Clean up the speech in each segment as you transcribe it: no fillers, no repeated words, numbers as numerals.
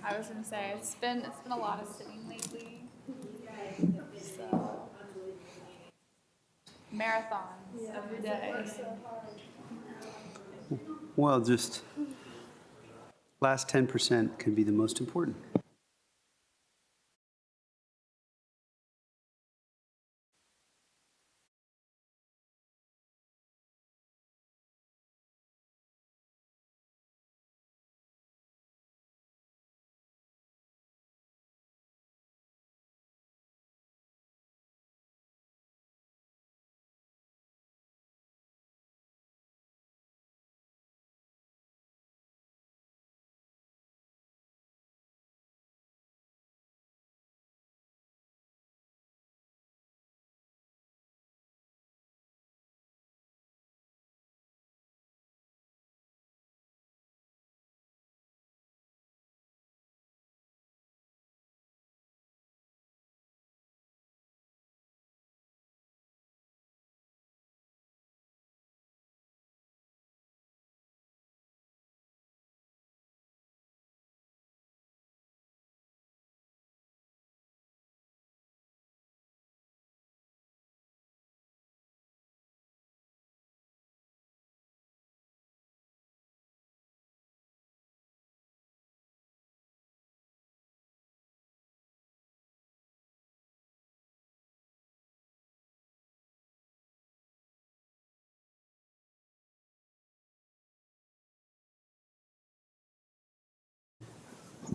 I was gonna say it's been a lot of sitting lately. So marathons every day. So. Well, just last 10% can be the most important.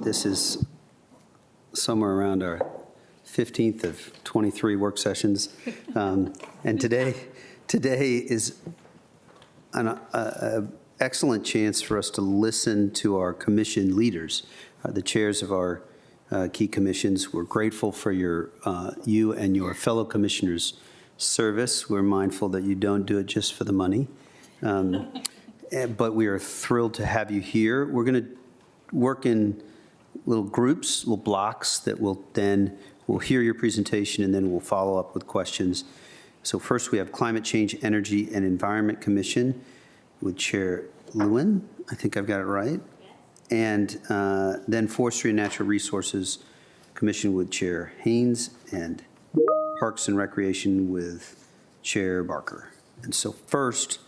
This is somewhere around our 15th of 23 work sessions. And today is an excellent chance for us to listen to our commission leaders, the chairs of our key commissions. We're grateful for you and your fellow commissioners' service. We're mindful that you don't do it just for the money. But we are thrilled to have you here. We're going to work in little groups, little blocks that we'll hear your presentation and then we'll follow up with questions. So first we have Climate Change, Energy and Environment Commission with Chair Lewin. I think I've got it right. And then Forestry and Natural Resources Commission with Chair Haynes and Parks and Recreation with Chair Barker. And so first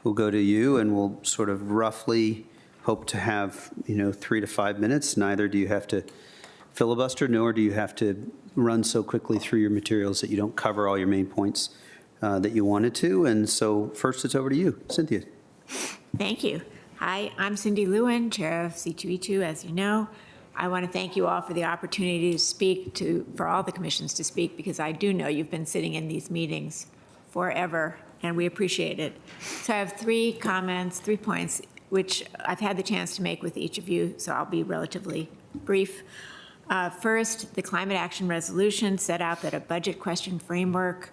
we'll go to you and we'll sort of roughly hope to have, 3 to 5 minutes. Neither do you have to filibuster, nor do you have to run so quickly through your materials that you don't cover all your main points that you wanted to. And so first it's over to you, Cynthia. Thank you. Hi, I'm Cindy Lewin, Chair of C2E2, as you know. I want to thank you all for the opportunity to speak for all the commissions to speak, because I do know you've been sitting in these meetings forever, and we appreciate it. So I have 3 comments, 3 points, which I've had the chance to make with each of you, so I'll be relatively brief. First, the climate action resolution set out that a budget question framework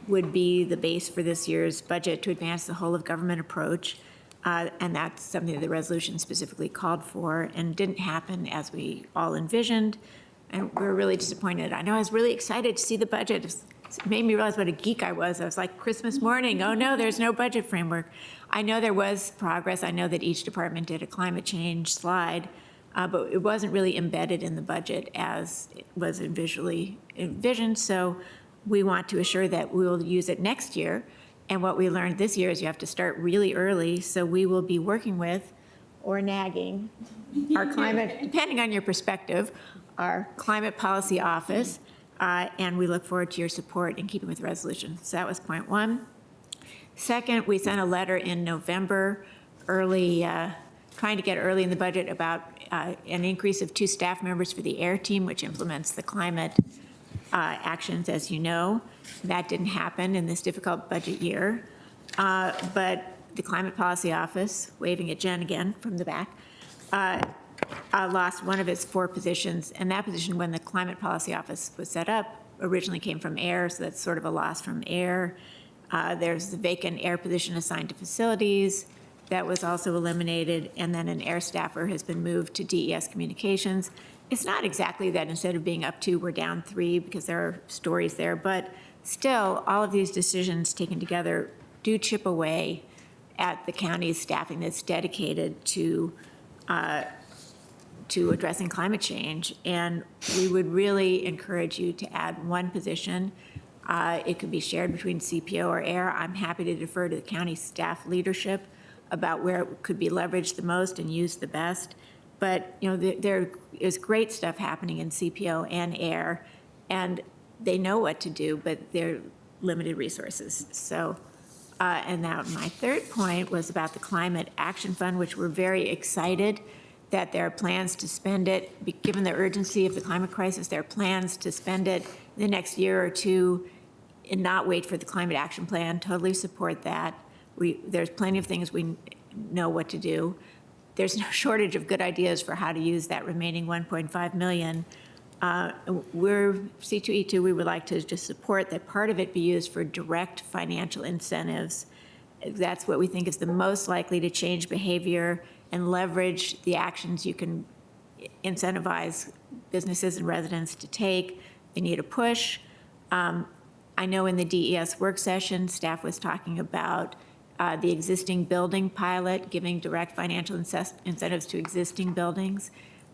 would be the base for this year's budget to advance the whole of government approach. And that's something that the resolution specifically called for and didn't happen as we all envisioned. And we're really disappointed. I know I was really excited to see the budget. It made me realize what a geek I was. I was like, Christmas morning, oh no, there's no budget framework. I know there was progress. I know that each department did a climate change slide, but it wasn't really embedded in the budget as it was visually envisioned. So we want to assure that we will use it next year. And what we learned this year is you have to start really early. So we will be working with, or nagging, our climate, depending on your perspective, our climate policy office. And we look forward to your support in keeping with the resolution. So that was point 1. Second, we sent a letter in November, trying to get early in the budget about an increase of 2 staff members for the AIR team, which implements the climate actions, as you know. That didn't happen in this difficult budget year. But the Climate Policy Office, waving at Jen again from the back, lost one of its 4 positions. And that position, when the Climate Policy Office was set up, originally came from AIR, so that's sort of a loss from AIR. There's the vacant AIR position assigned to facilities. That was also eliminated. And then an AIR staffer has been moved to DES Communications. It's not exactly that instead of being up 2, we're down 3, because there are stories there. But still, all of these decisions taken together do chip away at the county's staffing that's dedicated to to addressing climate change. And we would really encourage you to add one position. It could be shared between CPO or AIR. I'm happy to defer to the county staff leadership about where it could be leveraged the most and used the best. But, you know, there is great stuff happening in CPO and AIR, and they know what to do, but they're limited resources. So, and now my third point was about the Climate Action Fund, which we're very excited that there are plans to spend it. Given the urgency of the climate crisis, there are plans to spend it the next year or two and not wait for the Climate Action Plan. Totally support that. There's plenty of things we know what to do. There's no shortage of good ideas for how to use that remaining 1.5 million. We're C2E2, we would like to just support that part of it be used for direct financial incentives. That's what we think is the most likely to change behavior and leverage the actions you can incentivize businesses and residents to take. They need a push. I know in the DES work session, staff was talking about the existing building pilot, giving direct financial incentives to existing buildings,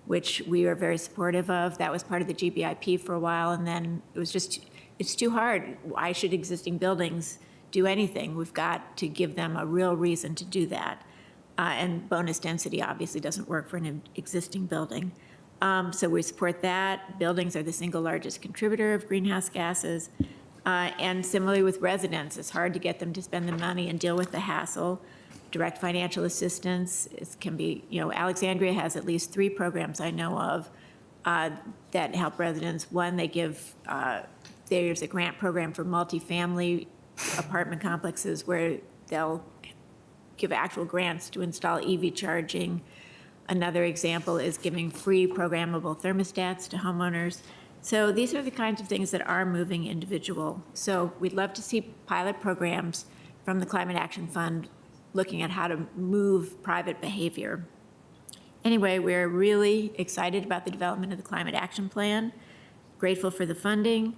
which we are very supportive of. That was part of the GBIP for a while, and then it was just, it's too hard. Why should existing buildings do anything? We've got to give them a real reason to do that. And bonus density obviously doesn't work for an existing building. So we support that. Buildings are the single largest contributor of greenhouse gases. And similarly with residents, it's hard to get them to spend the money and deal with the hassle. Direct financial assistance can be, you know, Alexandria has at least 3 programs I know of that help residents. One, they give, there's a grant program for multifamily apartment complexes where they'll give actual grants to install EV charging. Another example is giving free programmable thermostats to homeowners. So these are the kinds of things that are moving individual. So we'd love to see pilot programs from the Climate Action Fund looking at how to move private behavior. Anyway, we're really excited about the development of the Climate Action Plan, grateful for the funding,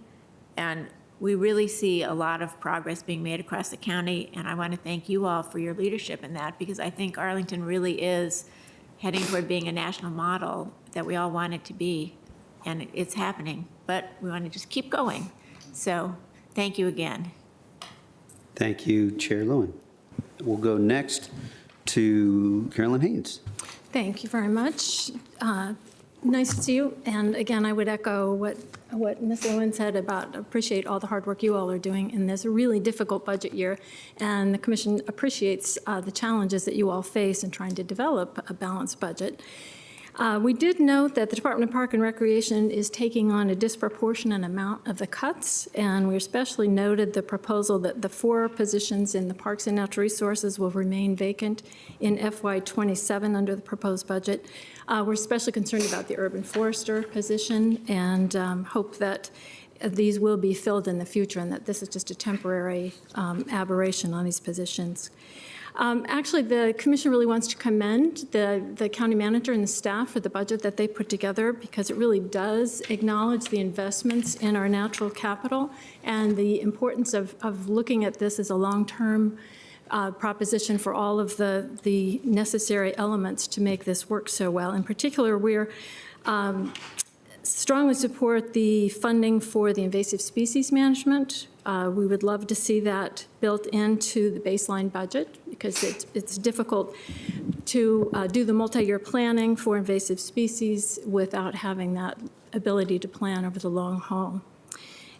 and we really see a lot of progress being made across the county, and I want to thank you all for your leadership in that, because I think Arlington really is heading toward being a national model that we all want it to be, and it's happening, but we want to just keep going. So thank you again. Thank you, Chair Lewin. We'll go next to Carolyn Haynes. Thank you very much. Nice to see you. And again, I would echo what Ms. Lewin said about appreciate all the hard work you all are doing in this really difficult budget year. And the Commission appreciates the challenges that you all face in trying to develop a balanced budget. We did note that the Department of Park and Recreation is taking on a disproportionate amount of the cuts, and we especially noted the proposal that the 4 positions in the Parks and Natural Resources will remain vacant in FY27 under the proposed budget. We're especially concerned about the urban forester position and hope that these will be filled in the future and that this is just a temporary aberration on these positions. Actually, the Commission really wants to commend the county manager and the staff for the budget that they put together, because it really does acknowledge the investments in our natural capital and the importance of looking at this as a long-term proposition for all of the necessary elements to make this work so well. In particular, we're strongly support the funding for the invasive species management. We would love to see that built into the baseline budget, because it's difficult to do the multi-year planning for invasive species without having that ability to plan over the long haul.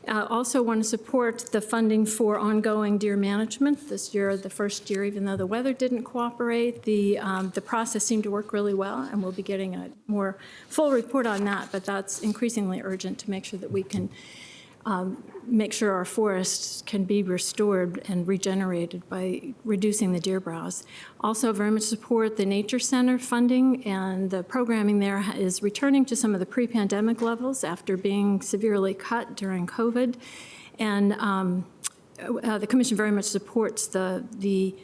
Also want to support the funding for ongoing deer management. This year, the first year, even though the weather didn't cooperate, the process seemed to work really well, and we'll be getting a more full report on that, but that's increasingly urgent to make sure that we can make sure our forests can be restored and regenerated by reducing the deer browse. Also very much support the Nature Center funding, and the programming there is returning to some of the pre-pandemic levels after being severely cut during COVID. And the Commission very much supports the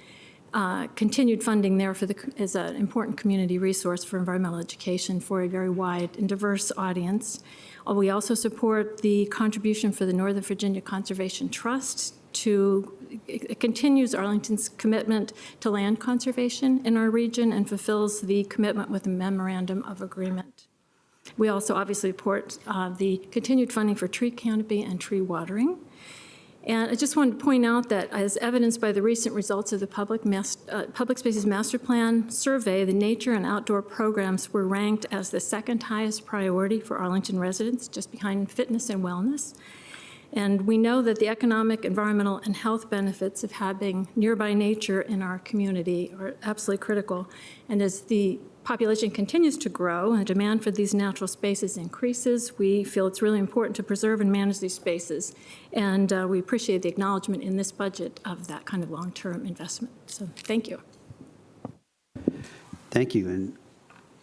continued funding there as an important community resource for environmental education for a very wide and diverse audience. We also support the contribution for the Northern Virginia Conservation Trust it continues Arlington's commitment to land conservation in our region and fulfills the commitment with the Memorandum of Agreement. We also obviously support the continued funding for tree canopy and tree watering. And I just wanted to point out that, as evidenced by the recent results of the Public Spaces Master Plan survey, the nature and outdoor programs were ranked as the second highest priority for Arlington residents, just behind fitness and wellness. And we know that the economic, environmental, and health benefits of having nearby nature in our community are absolutely critical. And as the population continues to grow and demand for these natural spaces increases, we feel it's really important to preserve and manage these spaces. And we appreciate the acknowledgement in this budget of that kind of long-term investment. So thank you. Thank you. And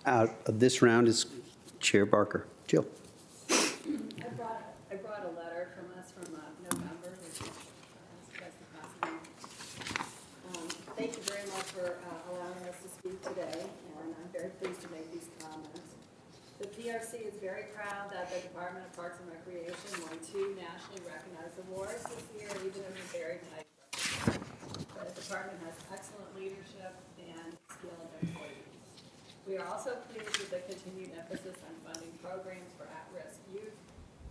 out of this round is Chair Barker. Jill. I brought a letter from us from November, which that's the possible. Thank you very much for allowing us to speak today, and I'm very pleased to make these comments. The PRC is very proud that the Department of Parks and Recreation won 2 nationally recognized awards this year, even in a very tight budget. The department has excellent leadership and skilled employees. We are also pleased with the continued emphasis on funding programs for at-risk youth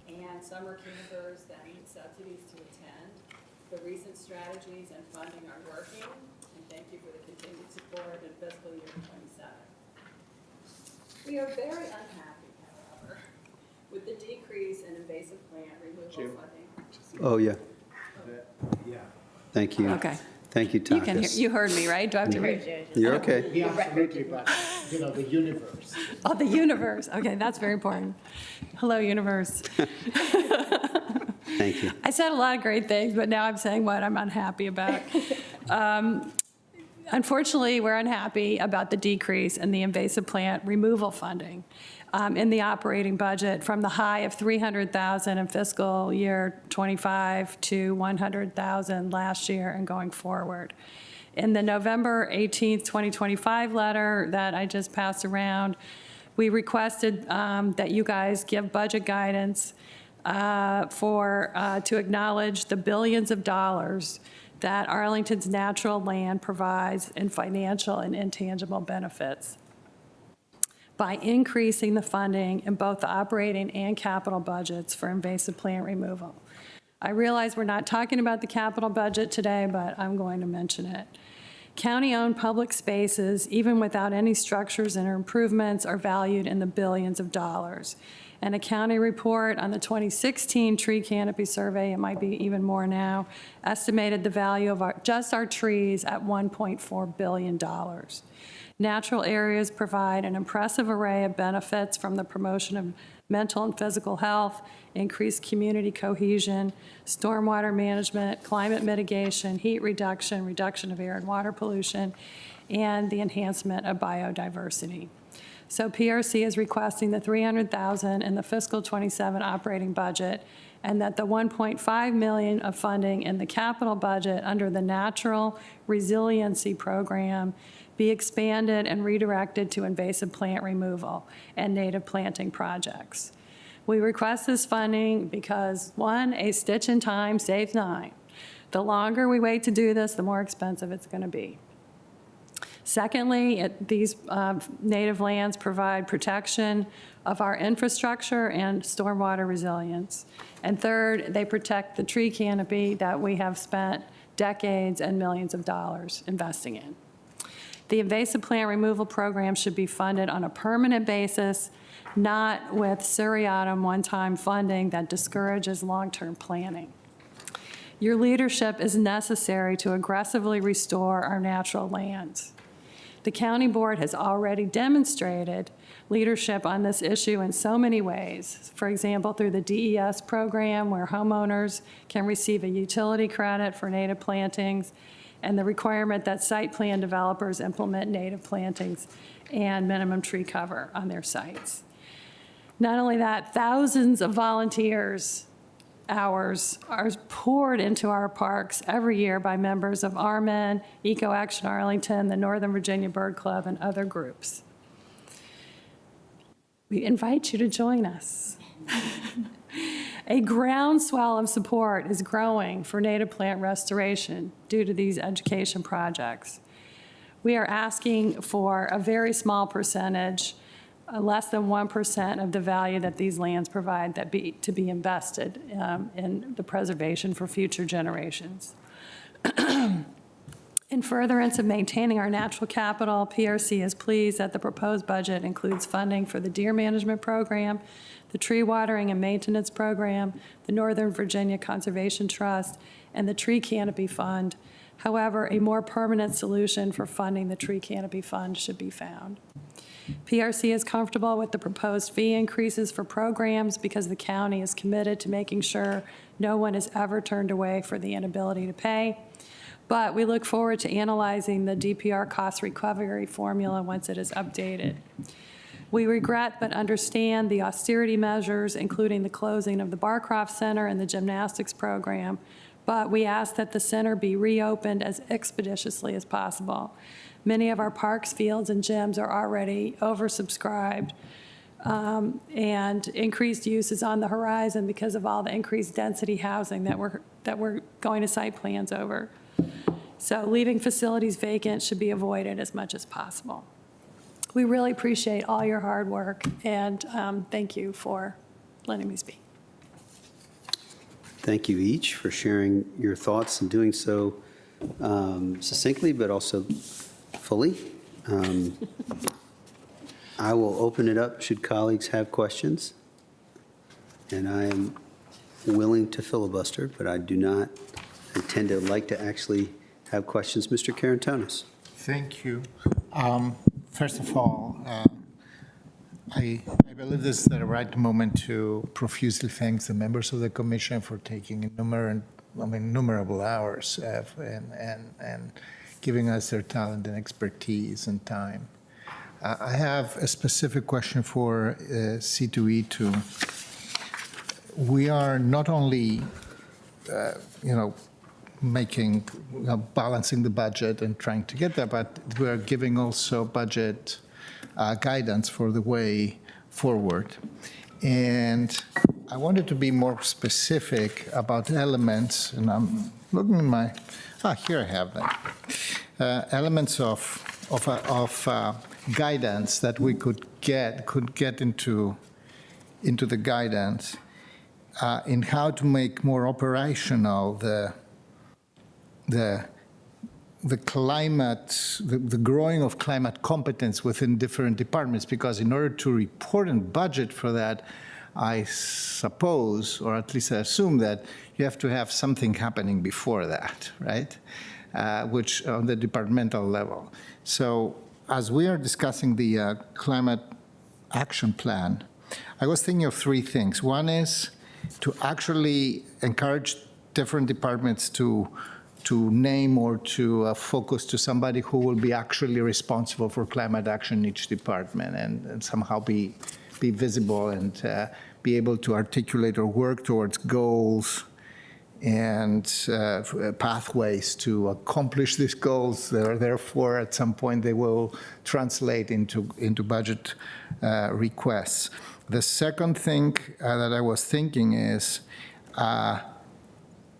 and summer campers that need subsidies to attend. The recent strategies and funding are working, and thank you for the continued support in fiscal year 27. We are very unhappy, however, with the decrease in invasive plant removal funding. Oh, yeah. Thank you. Okay. Thank you, You can hear, Takas. you heard me, right? Do I have to read? You're okay. Yeah, absolutely, but, the universe. Oh, the universe. Okay, that's very important. Hello, universe. Thank you. I said a lot of great things, but now I'm saying what I'm unhappy about. Unfortunately, we're unhappy about the decrease in the invasive plant removal funding in the operating budget from the high of $300,000 in fiscal year 25 to $100,000 last year and going forward. In the November 18th, 2025 letter that I just passed around, we requested that you guys give budget guidance to acknowledge the billions of dollars that Arlington's natural land provides in financial and intangible benefits by increasing the funding in both the operating and capital budgets for invasive plant removal. I realize we're not talking about the capital budget today, but I'm going to mention it. County-owned public spaces, even without any structures and improvements, are valued in the billions of dollars. And a county report on the 2016 tree canopy survey, it might be even more now, estimated the value of just our trees at $1.4 billion. Natural areas provide an impressive array of benefits, from the promotion of mental and physical health, increased community cohesion, stormwater management, climate mitigation, heat reduction, reduction of air and water pollution, and the enhancement of biodiversity. So PRC is requesting the $300,000 in the fiscal 27 operating budget, and that the $1.5 million of funding in the capital budget under the Natural Resiliency Program be expanded and redirected to invasive plant removal and native planting projects. We request this funding because, 1, a stitch in time saves 9. The longer we wait to do this, the more expensive it's going to be. Secondly, these native lands provide protection of our infrastructure and stormwater resilience. And third, they protect the tree canopy that we have spent decades and millions of dollars investing in. The invasive plant removal program should be funded on a permanent basis, not with seriatim one-time funding that discourages long-term planning. Your leadership is necessary to aggressively restore our natural lands. The county board has already demonstrated leadership on this issue in so many ways. For example, through the DES program, where homeowners can receive a utility credit for native plantings, and the requirement that site plan developers implement native plantings and minimum tree cover on their sites. Not only that, thousands of volunteers hours are poured into our parks every year by members of ARMN, Eco Action Arlington, the Northern Virginia Bird Club, and other groups. We invite you to join us. A groundswell of support is growing for native plant restoration due to these education projects. We are asking for a very small percentage less than 1% of the value that these lands provide to be invested in the preservation for future generations. In furtherance of maintaining our natural capital, PRC is pleased that the proposed budget includes funding for the deer management program, the tree watering and maintenance program, the Northern Virginia Conservation Trust, and the Tree Canopy Fund. However, a more permanent solution for funding the Tree Canopy Fund should be found. PRC is comfortable with the proposed fee increases for programs because the county is committed to making sure no one is ever turned away for the inability to pay. But we look forward to analyzing the DPR cost recovery formula once it is updated. We regret but understand the austerity measures, including the closing of the Barcroft Center and the gymnastics program, but we ask that the center be reopened as expeditiously as possible. Many of our parks, fields, and gyms are already oversubscribed, and increased use is on the horizon because of all the increased density housing that we're going to site plans over. So leaving facilities vacant should be avoided as much as possible. We really appreciate all your hard work, and thank you for letting me speak. Thank you each for sharing your thoughts and doing so succinctly, but also fully. I will open it up should colleagues have questions. And I am willing to filibuster, but I do not intend to like to actually have questions. Mr. Karantonis. Thank you. First of all, I believe this is the right moment to profusely thank the members of the commission for taking innumerable hours and giving us their talent and expertise and time. I have a specific question for C2E2. We are not only, balancing the budget and trying to get there, but we are giving also budget guidance for the way forward. And I wanted to be more specific about elements, and I'm looking in my, here I have them. Elements of guidance that we could get into the guidance in how to make more operational the climate, the growing of climate competence within different departments, because in order to report and budget for that, I suppose, or at least I assume, that you have to have something happening before that, right? Which on the departmental level. So as we are discussing the climate action plan, I was thinking of three things. One is to actually encourage different departments to name or to focus to somebody who will be actually responsible for climate action in each department, and somehow be visible and be able to articulate or work towards goals and pathways to accomplish these goals. Therefore, at some point, they will translate into budget requests. The second thing that I was thinking is,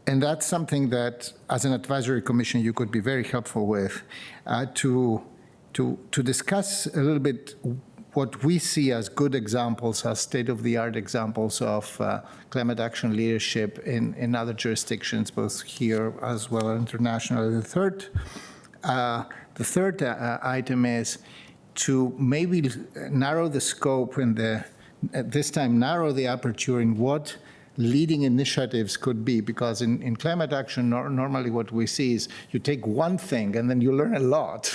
and that's something that, as an advisory commission, you could be very helpful with, to discuss a little bit what we see as good examples, as state-of-the-art examples of climate action leadership in other jurisdictions, both here as well as internationally. The third item is to maybe narrow the scope and at this time narrow the aperture in what leading initiatives could be, because in climate action, normally what we see is you take one thing and then you learn a lot,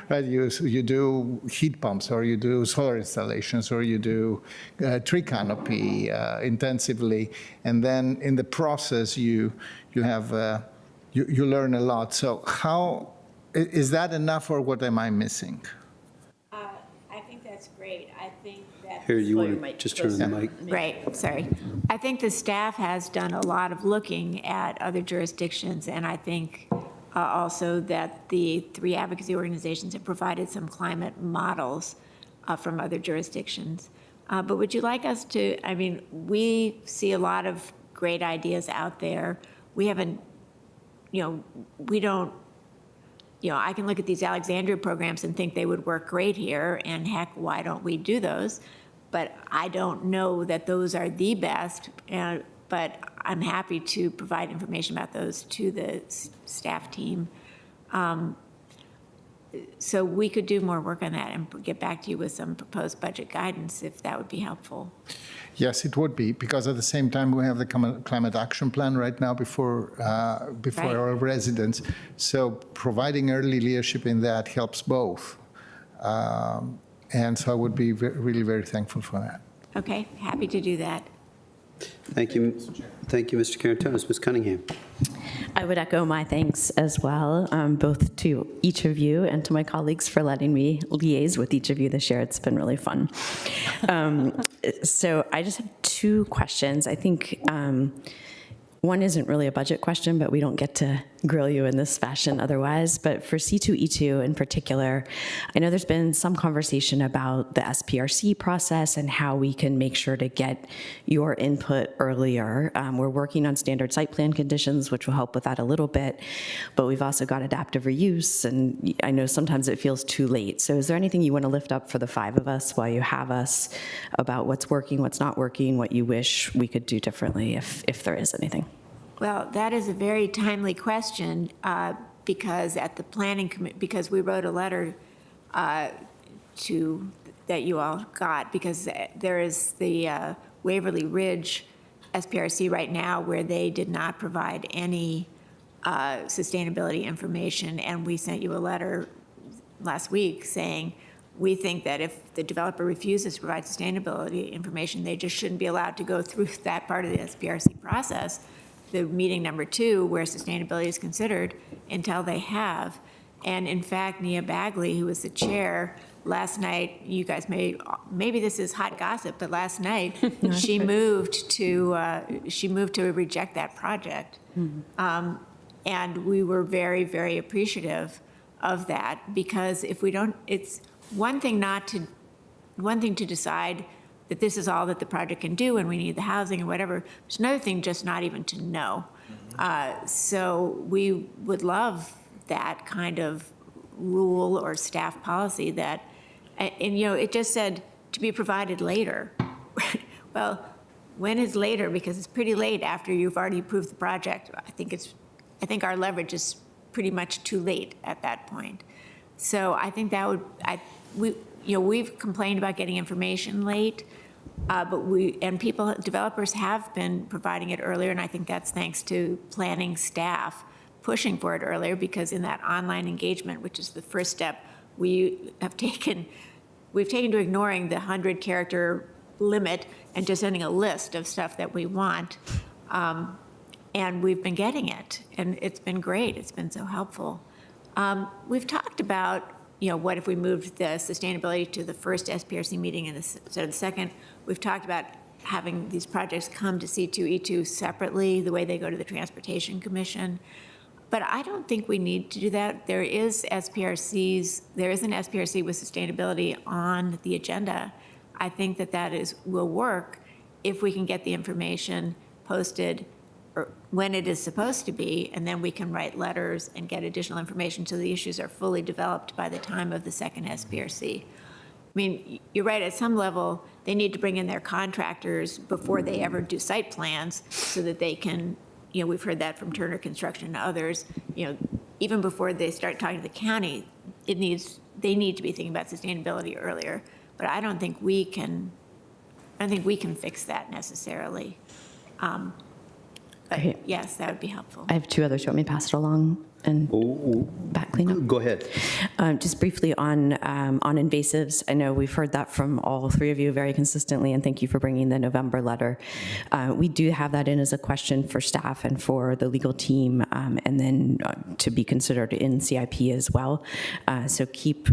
right? You do heat pumps, or you do solar installations, or you do tree canopy intensively, and then in the process you have you learn a lot. So how is that enough, or what am I missing? I think that's great. I think that. Here, you want to just turn on the mic? Right, sorry. I think the staff has done a lot of looking at other jurisdictions, and I think also that the three advocacy organizations have provided some climate models from other jurisdictions. But would you like us to, we see a lot of great ideas out there. We haven't, we don't I can look at these Alexandria programs and think they would work great here, and heck, why don't we do those? But I don't know that those are the best, but I'm happy to provide information about those to the staff team. So we could do more work on that and get back to you with some proposed budget guidance, if that would be helpful. Yes, it would be, because at the same time, we have the climate action plan right now before Right. our residents. So providing early leadership in that helps both. And so I would be really very thankful for that. Okay, happy to do that. Thank you. Thank you, Mr. Carantonis. Ms. Cunningham. I would echo my thanks as well, both to each of you and to my colleagues for letting me liaise with each of you this year. It's been really fun. So I just have two questions. I think one isn't really a budget question, but we don't get to grill you in this fashion otherwise. But for C2E2 in particular, I know there's been some conversation about the SPRC process and how we can make sure to get your input earlier. We're working on standard site plan conditions, which will help with that a little bit. But we've also got adaptive reuse, and I know sometimes it feels too late. So is there anything you want to lift up for the five of us while you have us about what's working, what's not working, what you wish we could do differently, if there is anything? Well, that is a very timely question, because at the planning committee, because we wrote a letter that you all got, because there is the Waverly Ridge SPRC right now where they did not provide any sustainability information, and we sent you a letter last week saying, we think that if the developer refuses to provide sustainability information, they just shouldn't be allowed to go through that part of the SPRC process, the meeting number 2, where sustainability is considered, until they have. And in fact, Nia Bagley, who was the chair, last night, you guys maybe this is hot gossip, but last night, she moved to reject that project. And we were very, very appreciative of that, because if we don't, it's one thing to decide that this is all that the project can do and we need the housing and whatever. It's another thing just not even to know. So we would love that kind of rule or staff policy that, and it just said to be provided later. Well, when is later? Because it's pretty late after you've already approved the project. I think our leverage is pretty much too late at that point. So I think that would, we've complained about getting information late. But developers have been providing it earlier, and I think that's thanks to planning staff pushing for it earlier, because in that online engagement, which is the first step, we've taken to ignoring the 100-character limit and just sending a list of stuff that we want, and we've been getting it, and it's been great. It's been so helpful. We've talked about, what if we moved the sustainability to the first SPRC meeting instead of the second? We've talked about having these projects come to C2E2 separately, the way they go to the Transportation Commission. But I don't think we need to do that. There is an SPRC with sustainability on the agenda. I think that will work if we can get the information posted when it is supposed to be, and then we can write letters and get additional information so the issues are fully developed by the time of the second SPRC. I mean, you're right, at some level, they need to bring in their contractors before they ever do site plans so that they can, we've heard that from Turner Construction and others, even before they start talking to the county, they need to be thinking about sustainability earlier. But I don't think we can fix that necessarily. But yes, that would be helpful. I have two others. Do you want me to pass it along and back clean up? Go ahead. Just briefly on invasives, I know we've heard that from all three of you very consistently, and thank you for bringing the November letter. We do have that in as a question for staff and for the legal team, and then to be considered in CIP as well. So keep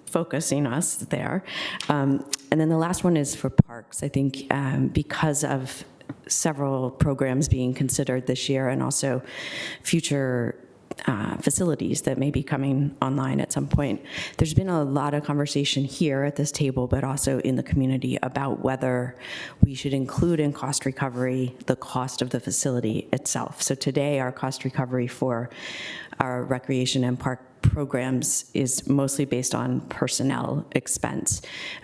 focusing us there. And then the last one is for parks. I think because of several programs being considered this year, and also future facilities that may be coming online at some point. There's been a lot of conversation here at this table, but also in the community, about whether we should include in cost recovery the cost of the facility itself. So today, our cost recovery for our recreation and park programs is mostly based on personnel expense.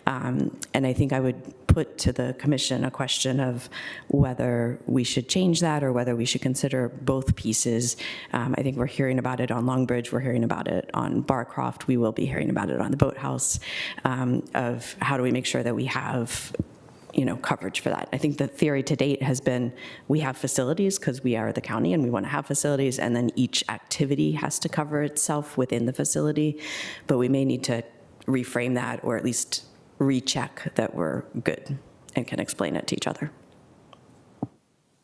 And I think I would put to the commission a question of whether we should change that or whether we should consider both pieces. I think we're hearing about it on Longbridge, we're hearing about it on Barcroft, we will be hearing about it on the boathouse, of how do we make sure that we have coverage for that. I think the theory to date has been we have facilities because we are the county and we want to have facilities, and then each activity has to cover itself within the facility. But we may need to reframe that, or at least recheck that we're good and can explain it to each other.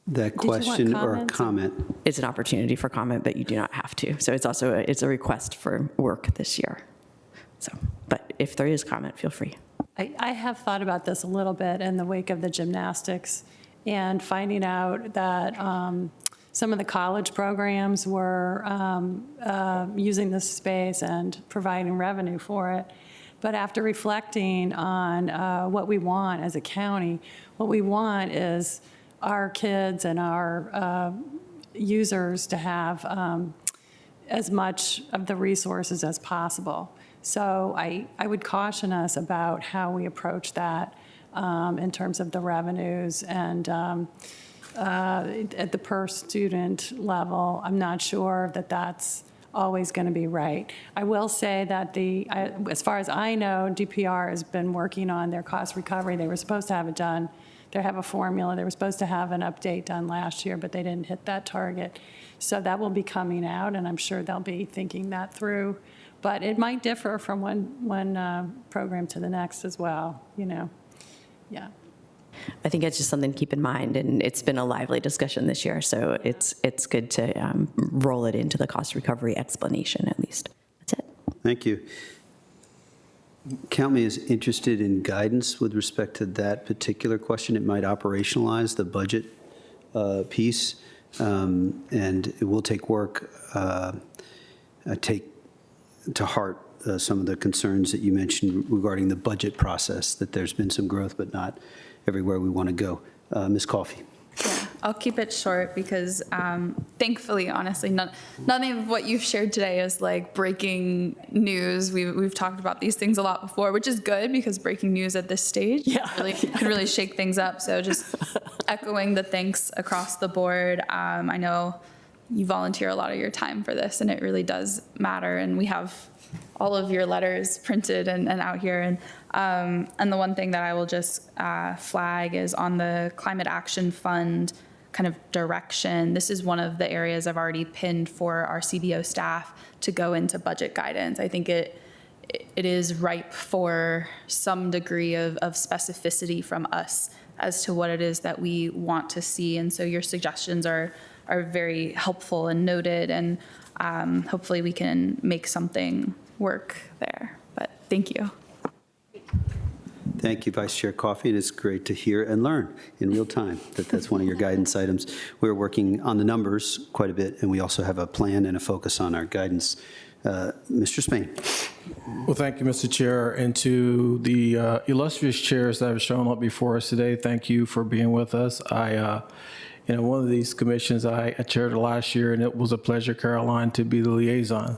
That you want question or comments? comment? It's an opportunity for comment, but you do not have to. So it's also it's a request for work this year. So, but if there is comment, feel free. I have thought about this a little bit in the wake of the gymnastics and finding out that some of the college programs were using this space and providing revenue for it. But after reflecting on what we want as a county, what we want is our kids and our users to have as much of the resources as possible. So I would caution us about how we approach that in terms of the revenues and at the per student level. I'm not sure that that's always going to be right. I will say that as far as I know, DPR has been working on their cost recovery. They were supposed to have it done. They have a formula. They were supposed to have an update done last year, but they didn't hit that target. So that will be coming out, and I'm sure they'll be thinking that through. But it might differ from one program to the next as well, Yeah. I think it's just something to keep in mind, and it's been a lively discussion this year, so it's good to roll it into the cost recovery explanation at least. That's it. Thank you. Count me as interested in guidance with respect to that particular question. It might operationalize the budget piece, and it will take work. Take to heart some of the concerns that you mentioned regarding the budget process, that there's been some growth, but not everywhere we want to go. Ms. Coffey. Yeah, I'll keep it short because thankfully, honestly, nothing of what you've shared today is like breaking news. We've talked about these things a lot before, which is good because breaking news at this stage could really shake things up. So just echoing the thanks across the board. I know you volunteer a lot of your time for this, and it really does matter. And we have all of your letters printed and out here. And the one thing that I will just flag is on the Climate Action Fund kind of direction. This is one of the areas I've already pinned for our CBO staff to go into budget guidance. I think it is ripe for some degree of specificity from us as to what it is that we want to see. And so your suggestions are very helpful and noted, and hopefully we can make something work there. But thank you. Thank you, Vice Chair Coffey, and it's great to hear and learn in real time that that's one of your guidance items. We're working on the numbers quite a bit, and we also have a plan and a focus on our guidance. Mr. Spain. Well, thank you, Mr. Chair, and to the illustrious chairs that have shown up before us today, thank you for being with us. One of these commissions I chaired last year, and it was a pleasure, Caroline, to be the liaison.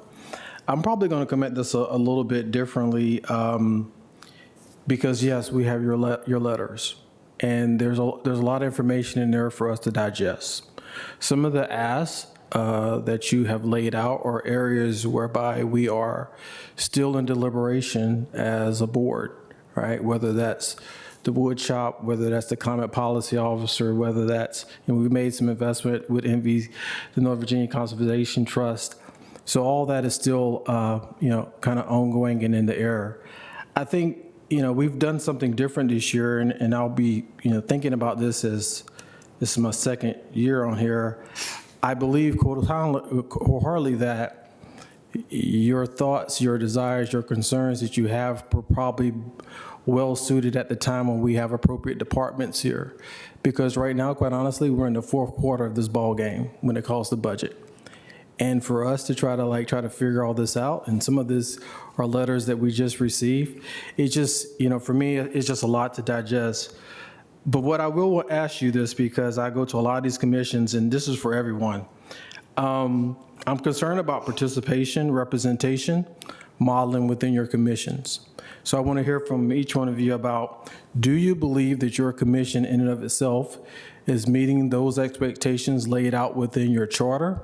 I'm probably going to come at this a little bit differently because, yes, we have your letters, and there's a lot of information in there for us to digest. Some of the asks that you have laid out are areas whereby we are still in deliberation as a board, right? Whether that's the wood shop, whether that's the climate policy officer, whether that's, we've made some investment with the North Virginia Conservation Trust. So all that is still, kind of ongoing and in the air. I think, we've done something different this year, and I'll be, thinking about this as this is my second year on here. I believe wholeheartedly that your thoughts, your desires, your concerns that you have were probably well suited at the time when we have appropriate departments here. Because right now, quite honestly, we're in the fourth quarter of this ball game when it comes to budget. And for us to try to figure all this out, and some of this are letters that we just received, it just, for me, it's just a lot to digest. But what I will ask you this, because I go to a lot of these commissions, and this is for everyone. I'm concerned about participation, representation, modeling within your commissions. So I want to hear from each one of you about, do you believe that your commission in and of itself is meeting those expectations laid out within your charter?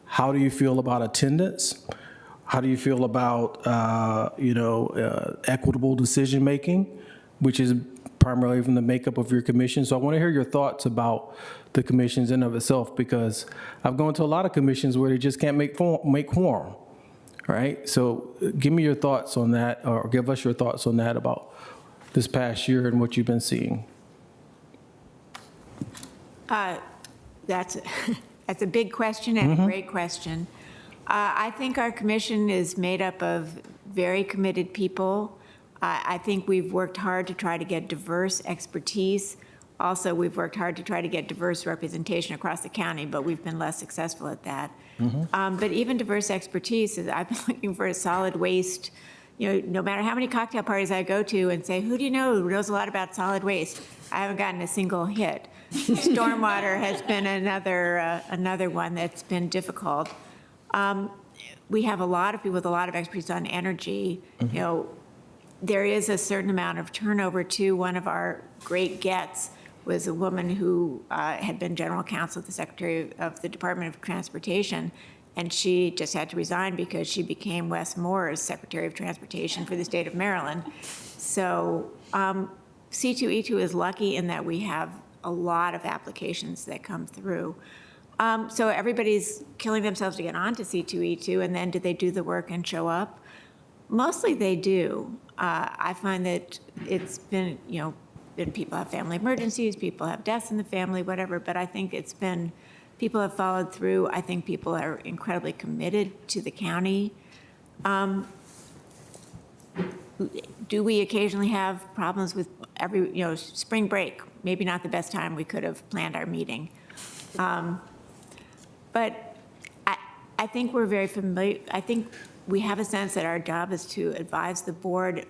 How do you feel about attendance? How do you feel about, equitable decision-making, which is primarily from the makeup of your commission? So I want to hear your thoughts about the commissions in and of itself, because I've gone to a lot of commissions where they just can't make quorum, right? So give me your thoughts on that, or give us your thoughts on that about this past year and what you've been seeing. That's a big question and a great question. I think our commission is made up of very committed people. I think we've worked hard to try to get diverse expertise. Also, we've worked hard to try to get diverse representation across the county, but we've been less successful at that. But even diverse expertise, I've been looking for a solid waste. No matter how many cocktail parties I go to and say, who do you know who knows a lot about solid waste? I haven't gotten a single hit. Stormwater has been another one that's been difficult. We have a lot of people with a lot of expertise on energy. There is a certain amount of turnover too. One of our great gets was a woman who had been general counsel at the Secretary of the Department of Transportation, and she just had to resign because she became Wes Moore's Secretary of Transportation for the state of Maryland. So C2E2 is lucky in that we have a lot of applications that come through. So everybody's killing themselves to get onto C2E2, and then do they do the work and show up? Mostly they do. I find that it's been, people have family emergencies, people have deaths in the family, whatever, but I think it's been, people have followed through. I think people are incredibly committed to the county. Do we occasionally have problems with spring break? Maybe not the best time we could have planned our meeting. But I think we're very familiar. I think we have a sense that our job is to advise the board,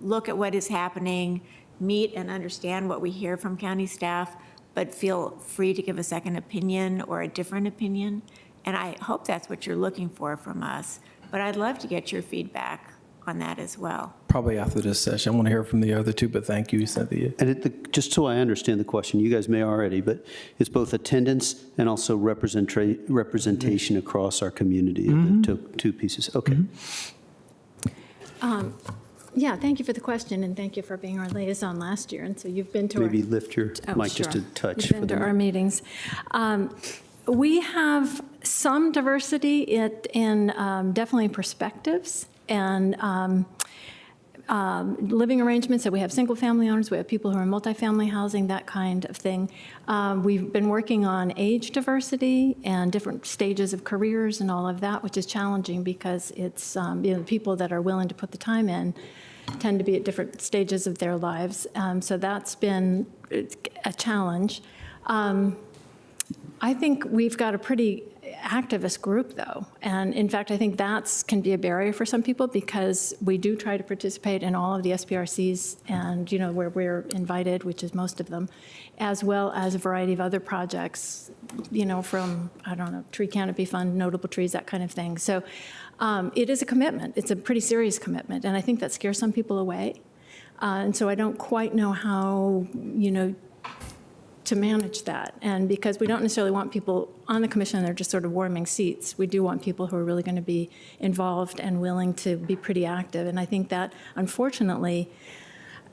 look at what is happening, meet and understand what we hear from county staff, but feel free to give a second opinion or a different opinion. And I hope that's what you're looking for from us. But I'd love to get your feedback on that as well. Probably after this session. I want to hear from the other two, but thank you, Cynthia. And just so I understand the question, you guys may already, but it's both attendance and also representation across our community, the two pieces. Okay. Yeah, thank you for the question, and thank you for being our liaison last year. And so you've been to Maybe lift your mic just a touch. You've been to our meetings. We have some diversity in definitely perspectives and living arrangements. So we have single-family owners, we have people who are in multifamily housing, that kind of thing. We've been working on age diversity and different stages of careers and all of that, which is challenging because it's people that are willing to put the time in tend to be at different stages of their lives. So that's been a challenge. I think we've got a pretty activist group, though. And in fact, I think that can be a barrier for some people because we do try to participate in all of the SPRCs and, where we're invited, which is most of them, as well as a variety of other projects, from, tree canopy fund, notable trees, that kind of thing. So it is a commitment. It's a pretty serious commitment. And I think that scares some people away. And so I don't quite know how, to manage that. And because we don't necessarily want people on the commission that are just sort of warming seats, we do want people who are really going to be involved and willing to be pretty active. And I think that, unfortunately,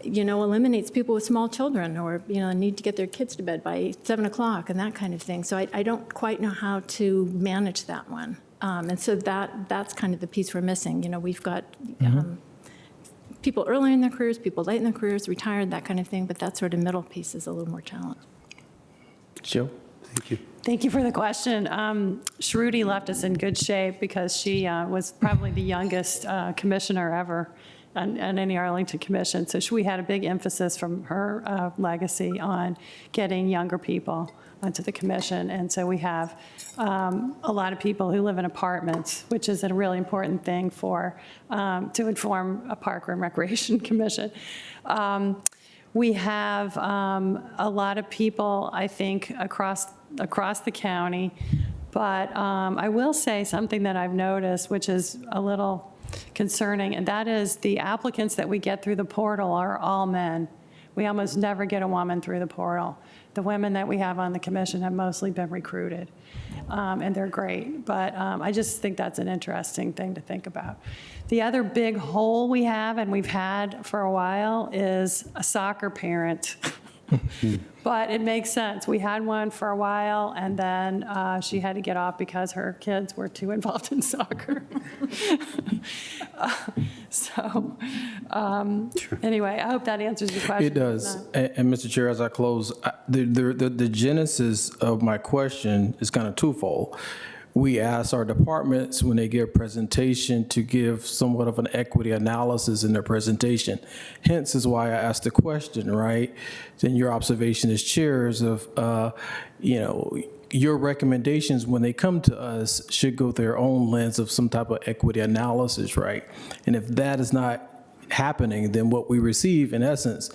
eliminates people with small children or, need to get their kids to bed by 7 o'clock and that kind of thing. So I don't quite know how to manage that one. And so that's kind of the piece we're missing. We've got people early in their careers, people late in their careers, retired, that kind of thing, but that sort of middle piece is a little more challenging. Jill? Thank you. Thank you for the question. Shruti left us in good shape because she was probably the youngest commissioner ever on any Arlington commission. So we had a big emphasis from her legacy on getting younger people onto the commission. And so we have a lot of people who live in apartments, which is a really important thing to inform a park and recreation commission. We have a lot of people, I think, across the county, But I will say something that I've noticed, which is a little concerning, and that is the applicants that we get through the portal are all men. We almost never get a woman through the portal. The women that we have on the commission have mostly been recruited, and they're great. But I just think that's an interesting thing to think about. The other big hole we have, and we've had for a while, is a soccer parent. But it makes sense. We had one for a while, and then she had to get off because her kids were too involved in soccer. Anyway, I hope that answers your question. It does. And Mr. Chair, as I close, the genesis of my question is kind of twofold. We ask our departments when they give presentation to give somewhat of an equity analysis in their presentation. Hence is why I asked the question, right? Then your observation as chairs of, your recommendations when they come to us should go through their own lens of some type of equity analysis, right? And if that is not happening, then what we receive, in essence,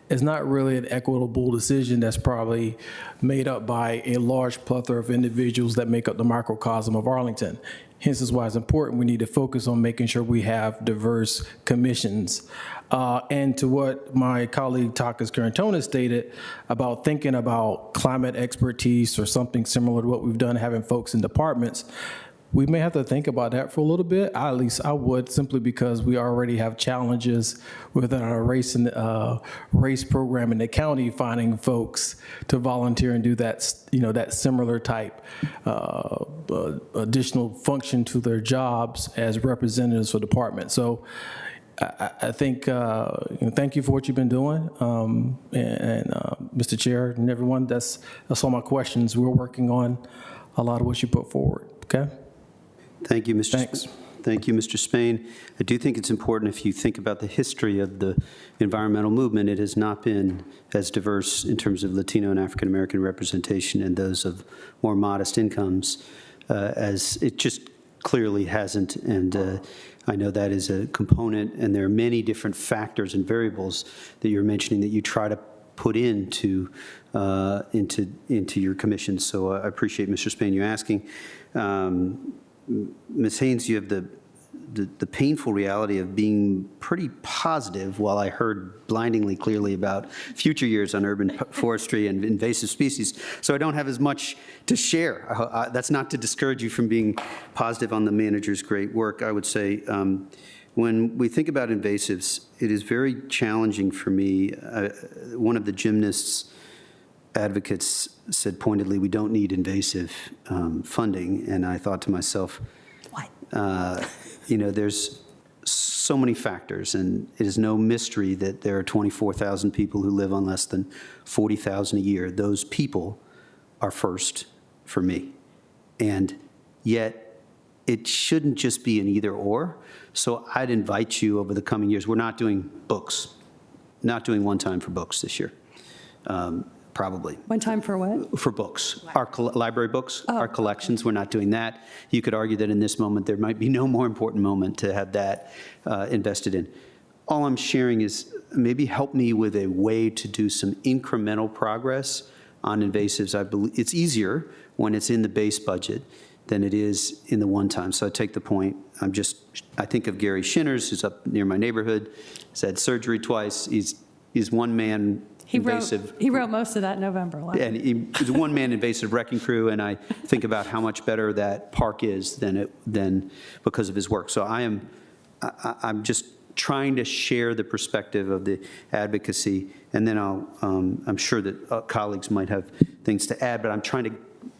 is not really an equitable decision that's probably made up by a large plethora of individuals that make up the microcosm of Arlington. Hence is why it's important we need to focus on making sure we have diverse commissions. And to what my colleague Takas Karantonis stated about thinking about climate expertise or something similar to what we've done, having folks in departments, we may have to think about that for a little bit. At least I would, simply because we already have challenges within our race program in the county, finding folks to volunteer and do that, that similar type additional function to their jobs as representatives for departments. So I think, thank you for what you've been doing. Mr. Chair and everyone, that's all my questions. We're working on a lot of what you put forward, okay? Thank you, Mr. Thanks. Thank you, Mr. Spain. I do think it's important, if you think about the history of the environmental movement, it has not been as diverse in terms of Latino and African American representation and those of more modest incomes, as it just clearly hasn't. And I know that is a component, and there are many different factors and variables that you're mentioning that you try to put into your commission. So I appreciate, Mr. Spain, you asking. Ms. Haynes, you have the painful reality of being pretty positive, while I heard blindingly clearly about future years on urban forestry and invasive species. So I don't have as much to share. That's not to discourage you from being positive on the manager's great work. I would say when we think about invasives, it is very challenging for me. One of the gymnasts advocates said pointedly, we don't need invasive funding. And I thought to myself, what? There's so many factors, and it is no mystery that there are 24,000 people who live on less than 40,000 a year. Those people are first for me. And yet it shouldn't just be an either or. So I'd invite you over the coming years, we're not doing books, not doing one time for books this year. Probably. One time for what? For books, our library books, our collections, we're not doing that. You could argue that in this moment, there might be no more important moment to have that invested in. All I'm sharing is maybe help me with a way to do some incremental progress on invasives. I believe it's easier when it's in the base budget than it is in the one time. So I take the point. I think of Gary Shinners, who's up near my neighborhood. He's had surgery twice. He's one man invasive. He wrote most of that in November. And he was a one-man invasive wrecking crew, and I think about how much better that park is than because of his work. So I'm just trying to share the perspective of the advocacy, and then I'm sure that colleagues might have things to add, but I'm trying to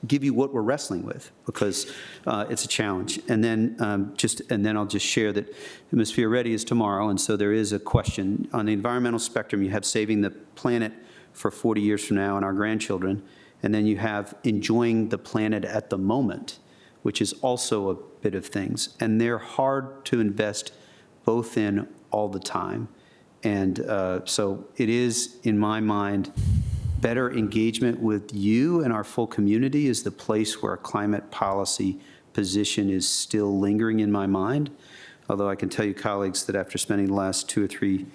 give you what we're wrestling with, because it's a challenge. And then I'll just share that Ms. Fioretti is tomorrow, and so there is a question. On the environmental spectrum, you have saving the planet for 40 years from now and our grandchildren, and then you have enjoying the planet at the moment, which is also a bit of things. And they're hard to invest both in all the time. And so it is, in my mind, better engagement with you and our full community is the place where a climate policy position is still lingering in my mind. Although I can tell you, colleagues, that after spending the last 2 or 3,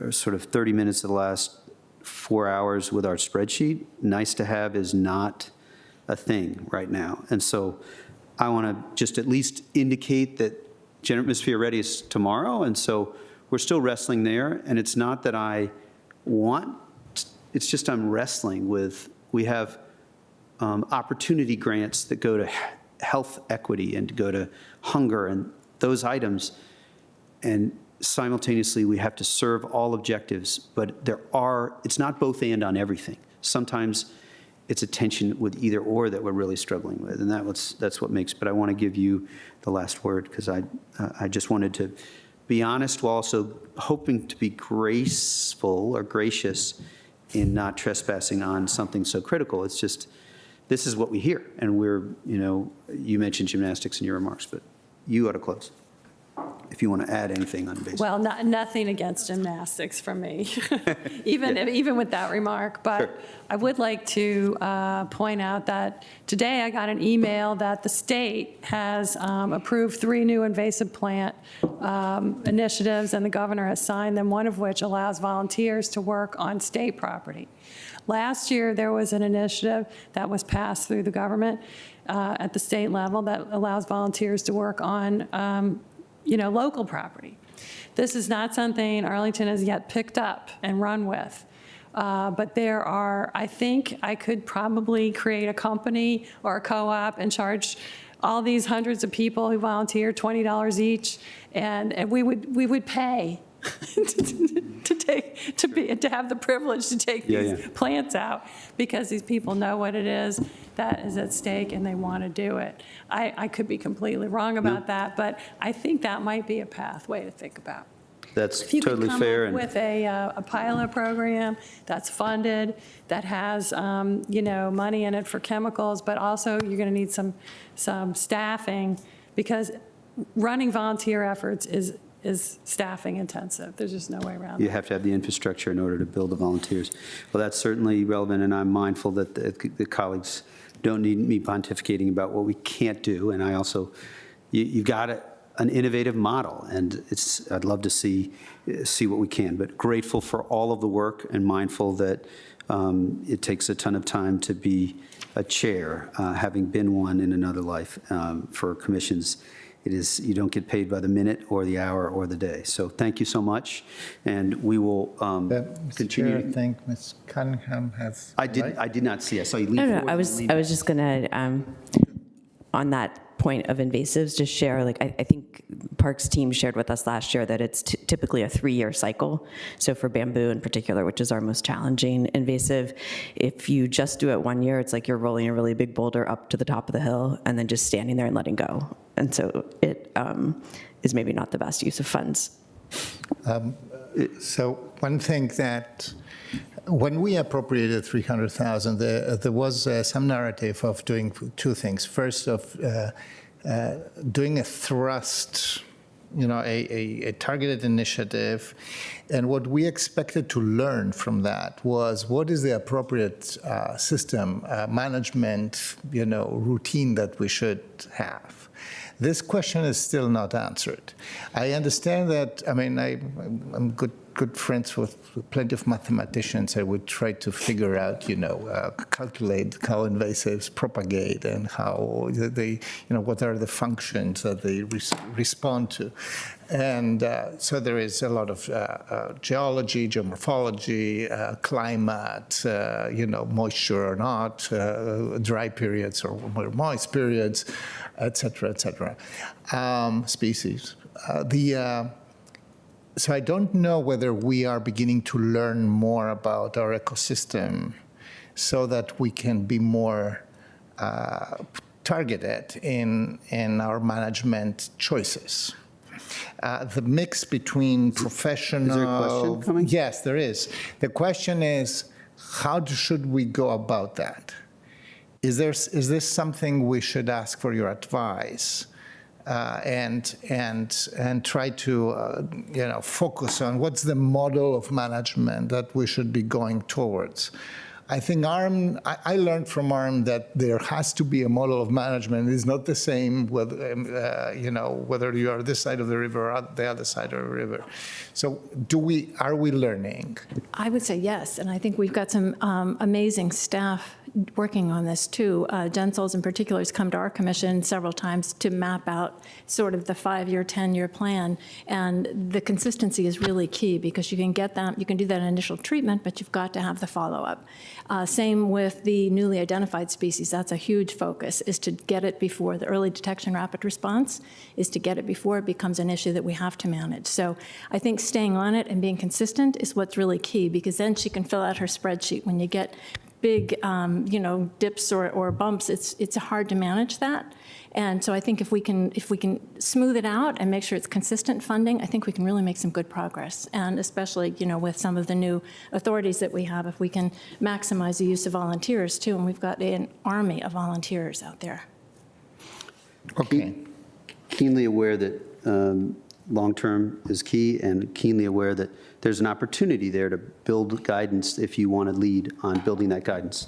sort of 30 minutes of the last 4 hours with our spreadsheet, nice to have is not a thing right now. And so I want to just at least indicate that General Fioretti is tomorrow, and so we're still wrestling there. And it's not that I want, it's just I'm wrestling with, we have opportunity grants that go to health equity and go to hunger and those items. And simultaneously, we have to serve all objectives, but it's not both and on everything. Sometimes it's a tension with either or that we're really struggling with, and that's what makes, but I want to give you the last word, because I just wanted to be honest while also hoping to be graceful or gracious in not trespassing on something so critical. It's just, this is what we hear, and you mentioned gymnastics in your remarks, but you ought to close if you want to add anything on basic. Well, nothing against gymnastics from me, even with that remark. But Sure. I would like to point out that today I got an email that the state has approved 3 new invasive plant initiatives, and the governor has signed them, one of which allows volunteers to work on state property. Last year, there was an initiative that was passed through the government at the state level that allows volunteers to work on local property. This is not something Arlington has yet picked up and run with. But there are, I think I could probably create a company or a co-op and charge all these hundreds of people who volunteer $20 each, and we would pay to have the privilege to take these plants out, because these people know what it is that is at stake and they want to do it. I could be completely wrong about that, but I think that might be a pathway to think about. That's If you could totally come fair. up with a pilot program that's funded, that has money in it for chemicals, but also you're going to need some staffing, because running volunteer efforts is staffing intensive. There's just no way around You it. have to have the infrastructure in order to build the volunteers. Well, that's certainly relevant, and I'm mindful that the colleagues don't need me pontificating about what we can't do. And I also, you've got an innovative model, and I'd love to see what we can. But grateful for all of the work, and mindful that it takes a ton of time to be a chair, having been one in another life for commissions. It is, you don't get paid by the minute or the hour or the day. So thank you so much, and we will Mr. continue. Chair, I think Ms. Cunningham has. I did not see. I saw you lean No, forward. I was just going to, on that point of invasives, just share, I think Parks team shared with us last year that it's typically a 3-year cycle. So for bamboo in particular, which is our most challenging invasive, if you just do it 1 year, it's like you're rolling a really big boulder up to the top of the hill and then just standing there and letting go. And so it is maybe not the best use of funds. So one thing that, when we appropriated $300,000, there was some narrative of doing 2 things. First, of doing a thrust, a targeted initiative. And what we expected to learn from that was, what is the appropriate system, management, routine that we should have? This question is still not answered. I understand that, I'm good friends with plenty of mathematicians. I would try to figure out, calculate how invasives propagate and how they, what are the functions that they respond to. And so there is a lot of geology, geomorphology, climate, moisture or not, dry periods or more moist periods, et cetera, species. So I don't know whether we are beginning to learn more about our ecosystem so that we can be more targeted in our management choices. The mix between professional... Is there a question coming? Yes, there is. The question is, how should we go about that? Is this something we should ask for your advice? And try to focus on what's the model of management that we should be going towards. I think I learned from ARM that there has to be a model of management. It's not the same whether whether you are this side of the river or the other side of the river. So are we learning? I would say yes, and I think we've got some amazing staff working on this too. Dentals in particular has come to our commission several times to map out sort of the 5-year, 10-year plan. And the consistency is really key because you can get that, you can do that initial treatment, but you've got to have the follow-up. Same with the newly identified species. That's a huge focus, is to get it before the early detection, rapid response, is to get it before it becomes an issue that we have to manage. So I think staying on it and being consistent is what's really key, because then she can fill out her spreadsheet. When you get big, dips or bumps, it's hard to manage that. And so I think if we can smooth it out and make sure it's consistent funding, I think we can really make some good progress. And especially, with some of the new authorities that we have, if we can maximize the use of volunteers too, and we've got an army of volunteers out there. Okay. Keenly aware that long-term is key, and keenly aware that there's an opportunity there to build guidance if you want to lead on building that guidance.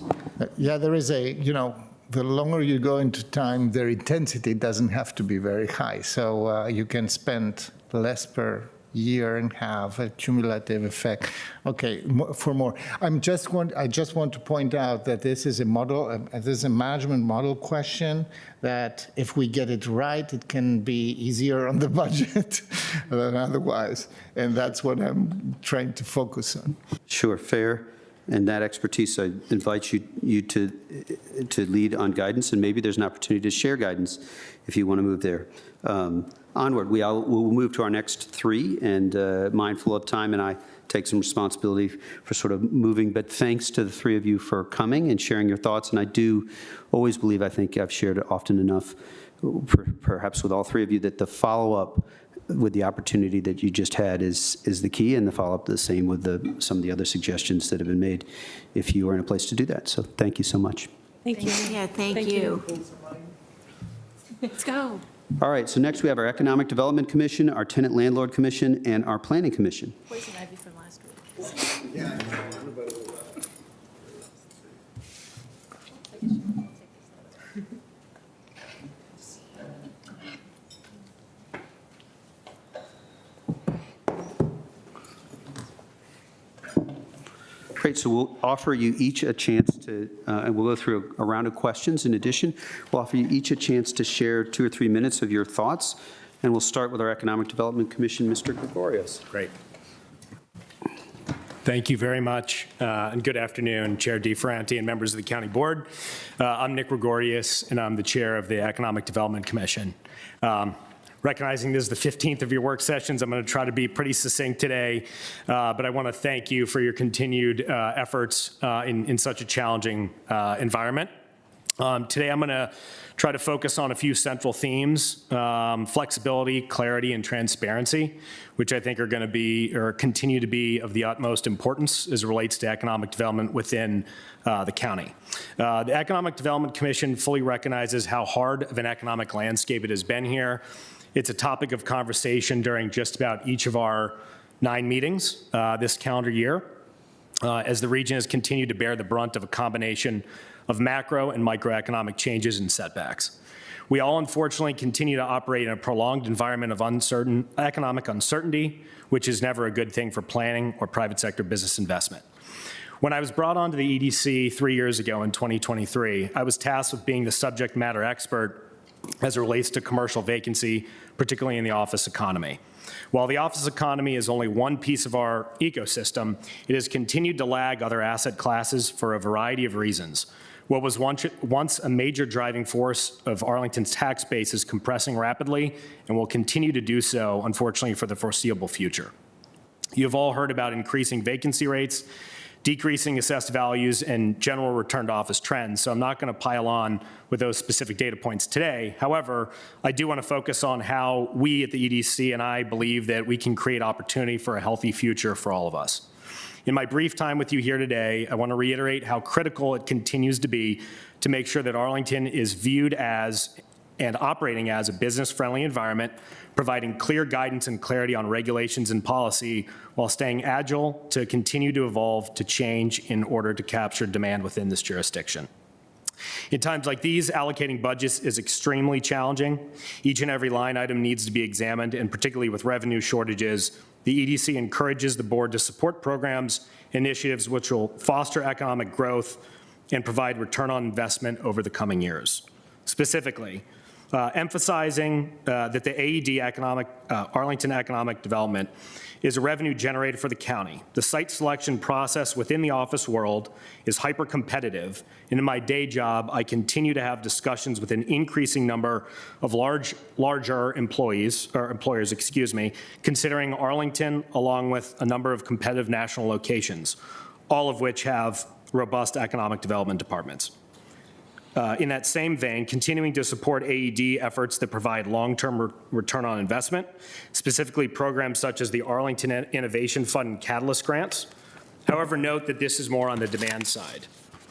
Yeah, there is the longer you go into time, their intensity doesn't have to be very high. So you can spend less per year and have a cumulative effect. Okay, for more. I just want to point out that this is a model, this is a management model question, that if we get it right, it can be easier on the budget than otherwise. And that's what I'm trying to focus on. Sure, fair. And that expertise, I invite you to lead on guidance, and maybe there's an opportunity to share guidance if you want to move there. Onward, we'll move to our next three, and mindful of time, and I take some responsibility for sort of moving, but thanks to the three of you for coming and sharing your thoughts, and I do always believe, I think I've shared it often enough, perhaps with all three of you, that the follow-up with the opportunity that you just had is the key, and the follow-up the same with some of the other suggestions that have been made if you are in a place to do that. So thank you so much. Thank you. Yeah, thank you. Let's go. All right, so next we have our Economic Development Commission, our Tenant-Landlord Commission, and our Planning Commission. Poison ivy from last week. Great, so we'll offer you each a chance to, and we'll go through a round of questions. In addition, we'll offer you each a chance to share 2 or 3 minutes of your thoughts, and we'll start with our Economic Development Commission, Mr. Gregorius. Great. Thank you very much, and good afternoon, Chair DeFerranti and members of the County Board. I'm Nick Gregorius, and I'm the Chair of the Economic Development Commission. Recognizing this is the 15th of your work sessions, I'm going to try to be pretty succinct today, but I want to thank you for your continued efforts in such a challenging environment. Today I'm going to try to focus on a few central themes: flexibility, clarity, and transparency, which I think are going to be or continue to be of the utmost importance as it relates to economic development within the county. The Economic Development Commission fully recognizes how hard of an economic landscape it has been here. It's a topic of conversation during just about each of our 9 meetings this calendar year, as the region has continued to bear the brunt of a combination of macro and microeconomic changes and setbacks. We all unfortunately continue to operate in a prolonged environment of economic uncertainty, which is never a good thing for planning or private sector business investment. When I was brought onto the EDC 3 years ago in 2023, I was tasked with being the subject matter expert as it relates to commercial vacancy, particularly in the office economy. While the office economy is only one piece of our ecosystem, it has continued to lag other asset classes for a variety of reasons. What was once a major driving force of Arlington's tax base is compressing rapidly and will continue to do so, unfortunately, for the foreseeable future. You have all heard about increasing vacancy rates, decreasing assessed values, and general return to office trends, so I'm not going to pile on with those specific data points today. However, I do want to focus on how we at the EDC and I believe that we can create opportunity for a healthy future for all of us. In my brief time with you here today, I want to reiterate how critical it continues to be to make sure that Arlington is viewed as and operating as a business-friendly environment, providing clear guidance and clarity on regulations and policy while staying agile to continue to evolve to change in order to capture demand within this jurisdiction. In times like these, allocating budgets is extremely challenging. Each and every line item needs to be examined, and particularly with revenue shortages, the EDC encourages the board to support programs, initiatives which will foster economic growth, and provide return on investment over the coming years. Specifically, emphasizing that the AED Arlington Economic Development is a revenue generator for the county. The site selection process within the office world is hyper-competitive, and in my day job, I continue to have discussions with an increasing number of larger employers, considering Arlington along with a number of competitive national locations, all of which have robust economic development departments. In that same vein, continuing to support AED efforts that provide long-term return on investment, specifically programs such as the Arlington Innovation Fund and Catalyst grants. However, note that this is more on the demand side.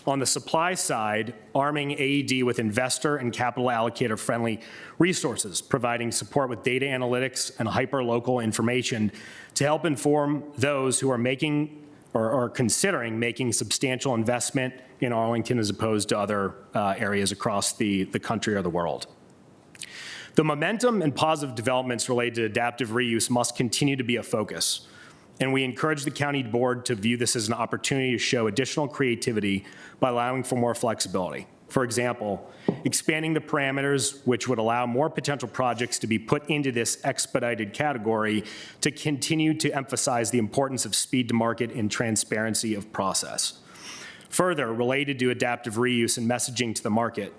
On the supply side, arming AED with investor and capital allocator-friendly resources, providing support with data analytics and hyper-local information to help inform those who are making or considering making substantial investment in Arlington as opposed to other areas across the country or the world. The momentum and positive developments related to adaptive reuse must continue to be a focus, and we encourage the county board to view this as an opportunity to show additional creativity by allowing for more flexibility. For example, expanding the parameters which would allow more potential projects to be put into this expedited category to continue to emphasize the importance of speed to market and transparency of process. Further, related to adaptive reuse and messaging to the market,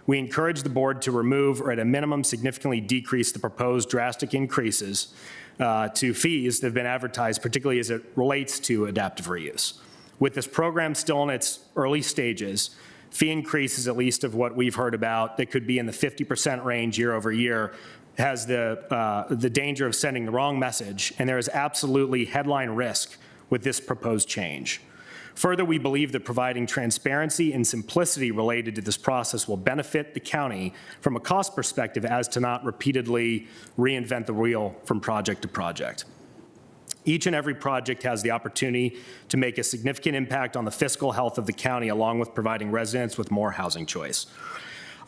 we encourage the board to remove or at a minimum significantly decrease the proposed drastic increases to fees that have been advertised, particularly as it relates to adaptive reuse. With this program still in its early stages, fee increases, at least of what we've heard about, that could be in the 50% range year over year, has the danger of sending the wrong message, and there is absolutely headline risk with this proposed change. Further, we believe that providing transparency and simplicity related to this process will benefit the county from a cost perspective as to not repeatedly reinvent the wheel from project to project. Each and every project has the opportunity to make a significant impact on the fiscal health of the county, along with providing residents with more housing choice.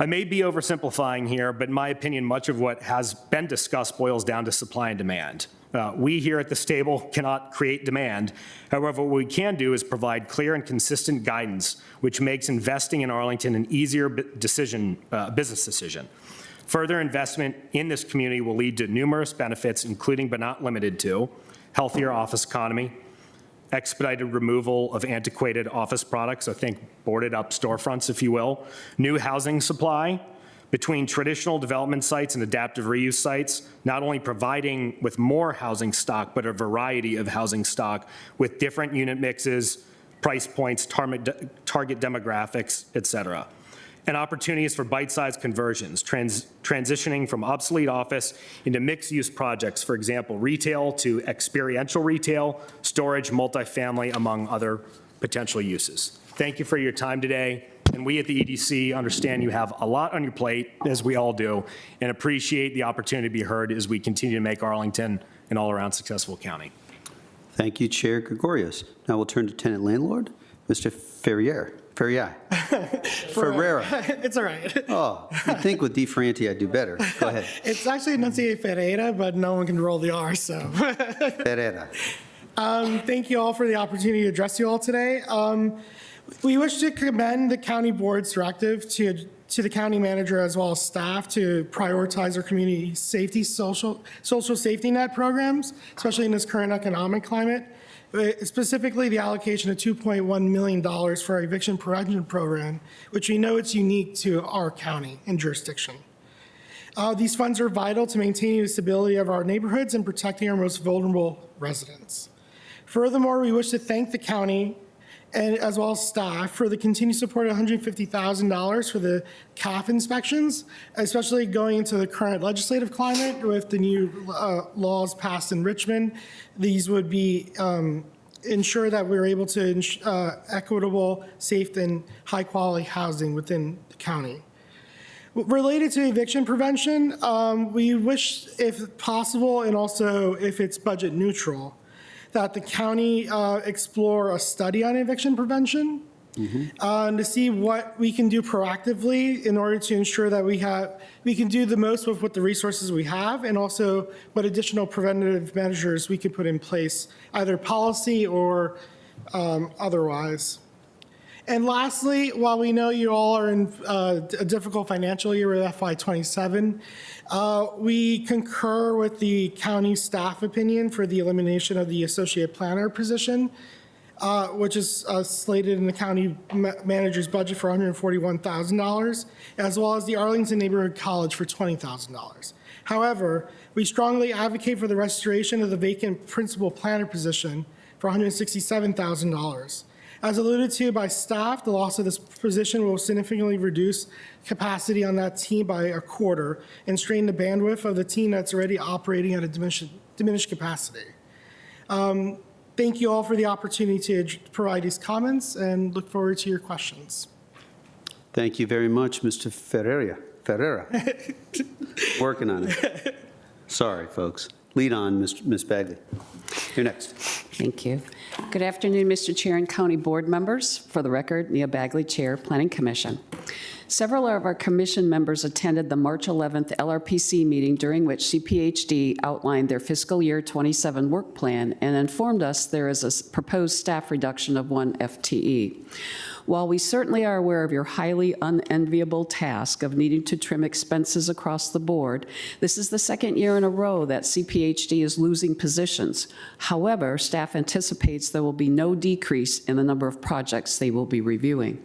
I may be oversimplifying here, but in my opinion, much of what has been discussed boils down to supply and demand. We here at this table cannot create demand. However, what we can do is provide clear and consistent guidance, which makes investing in Arlington an easier business decision. Further investment in this community will lead to numerous benefits, including but not limited to healthier office economy, expedited removal of antiquated office products, I think boarded up storefronts, if you will, new housing supply between traditional development sites and adaptive reuse sites, not only providing with more housing stock, but a variety of housing stock with different unit mixes, price points, target demographics, et cetera. And opportunities for bite-sized conversions, transitioning from obsolete office into mixed-use projects, for example, retail to experiential retail, storage, multifamily, among other potential uses. Thank you for your time today. And we at the EDC understand you have a lot on your plate, as we all do, and appreciate the opportunity to be heard as we continue to make Arlington an all-around successful county. Thank you, Chair Gregorius. Now we'll turn to tenant landlord, Mr. Ferriera. Ferreira. It's all right. Oh, you'd think with DeFranti I'd do better. Go ahead. It's actually enunciated Ferreira, but no one can roll the R, so. Ferreira. Thank you all for the opportunity to address you all today. We wish to commend the county board's directive to the county manager as well as staff to prioritize our community safety, social safety net programs, especially in this current economic climate. Specifically, the allocation of $2.1 million for our eviction prevention program, which we know it's unique to our county and jurisdiction. These funds are vital to maintaining the stability of our neighborhoods and protecting our most vulnerable residents. Furthermore, we wish to thank the county and as well as staff for the continued support of $150,000 for the CAF inspections, especially going into the current legislative climate with the new laws passed in Richmond. These would be ensure that we're able to equitable, safe, and high-quality housing within the county. Related to eviction prevention, we wish, if possible, and also if it's budget neutral, that the county explore a study on eviction prevention to see what we can do proactively in order to ensure that we can do the most with what the resources we have, and also what additional preventative measures we could put in place, either policy or otherwise. And lastly, while we know you all are in a difficult financial year with FY27, we concur with the county staff opinion for the elimination of the associate planner position, which is slated in the county manager's budget for $141,000, as well as the Arlington Neighborhood College for $20,000. However, we strongly advocate for the restoration of the vacant principal planner position for $167,000. As alluded to by staff, the loss of this position will significantly reduce capacity on that team by a quarter and strain the bandwidth of the team that's already operating at a diminished capacity. Thank you all for the opportunity to provide these comments and look forward to your questions. Thank you very much, Mr. Ferreira. Working on it. Sorry, folks. Lead on, Ms. Bagley. You're next. Thank you. Good afternoon, Mr. Chair and County Board members. For the record, Nia Bagley, Chair, Planning Commission. Several of our commission members attended the March 11th LRPC meeting, during which CPHD outlined their fiscal year 27 work plan and informed us there is a proposed staff reduction of 1 FTE. While we certainly are aware of your highly unenviable task of needing to trim expenses across the board, this is the second year in a row that CPHD is losing positions. However, staff anticipates there will be no decrease in the number of projects they will be reviewing.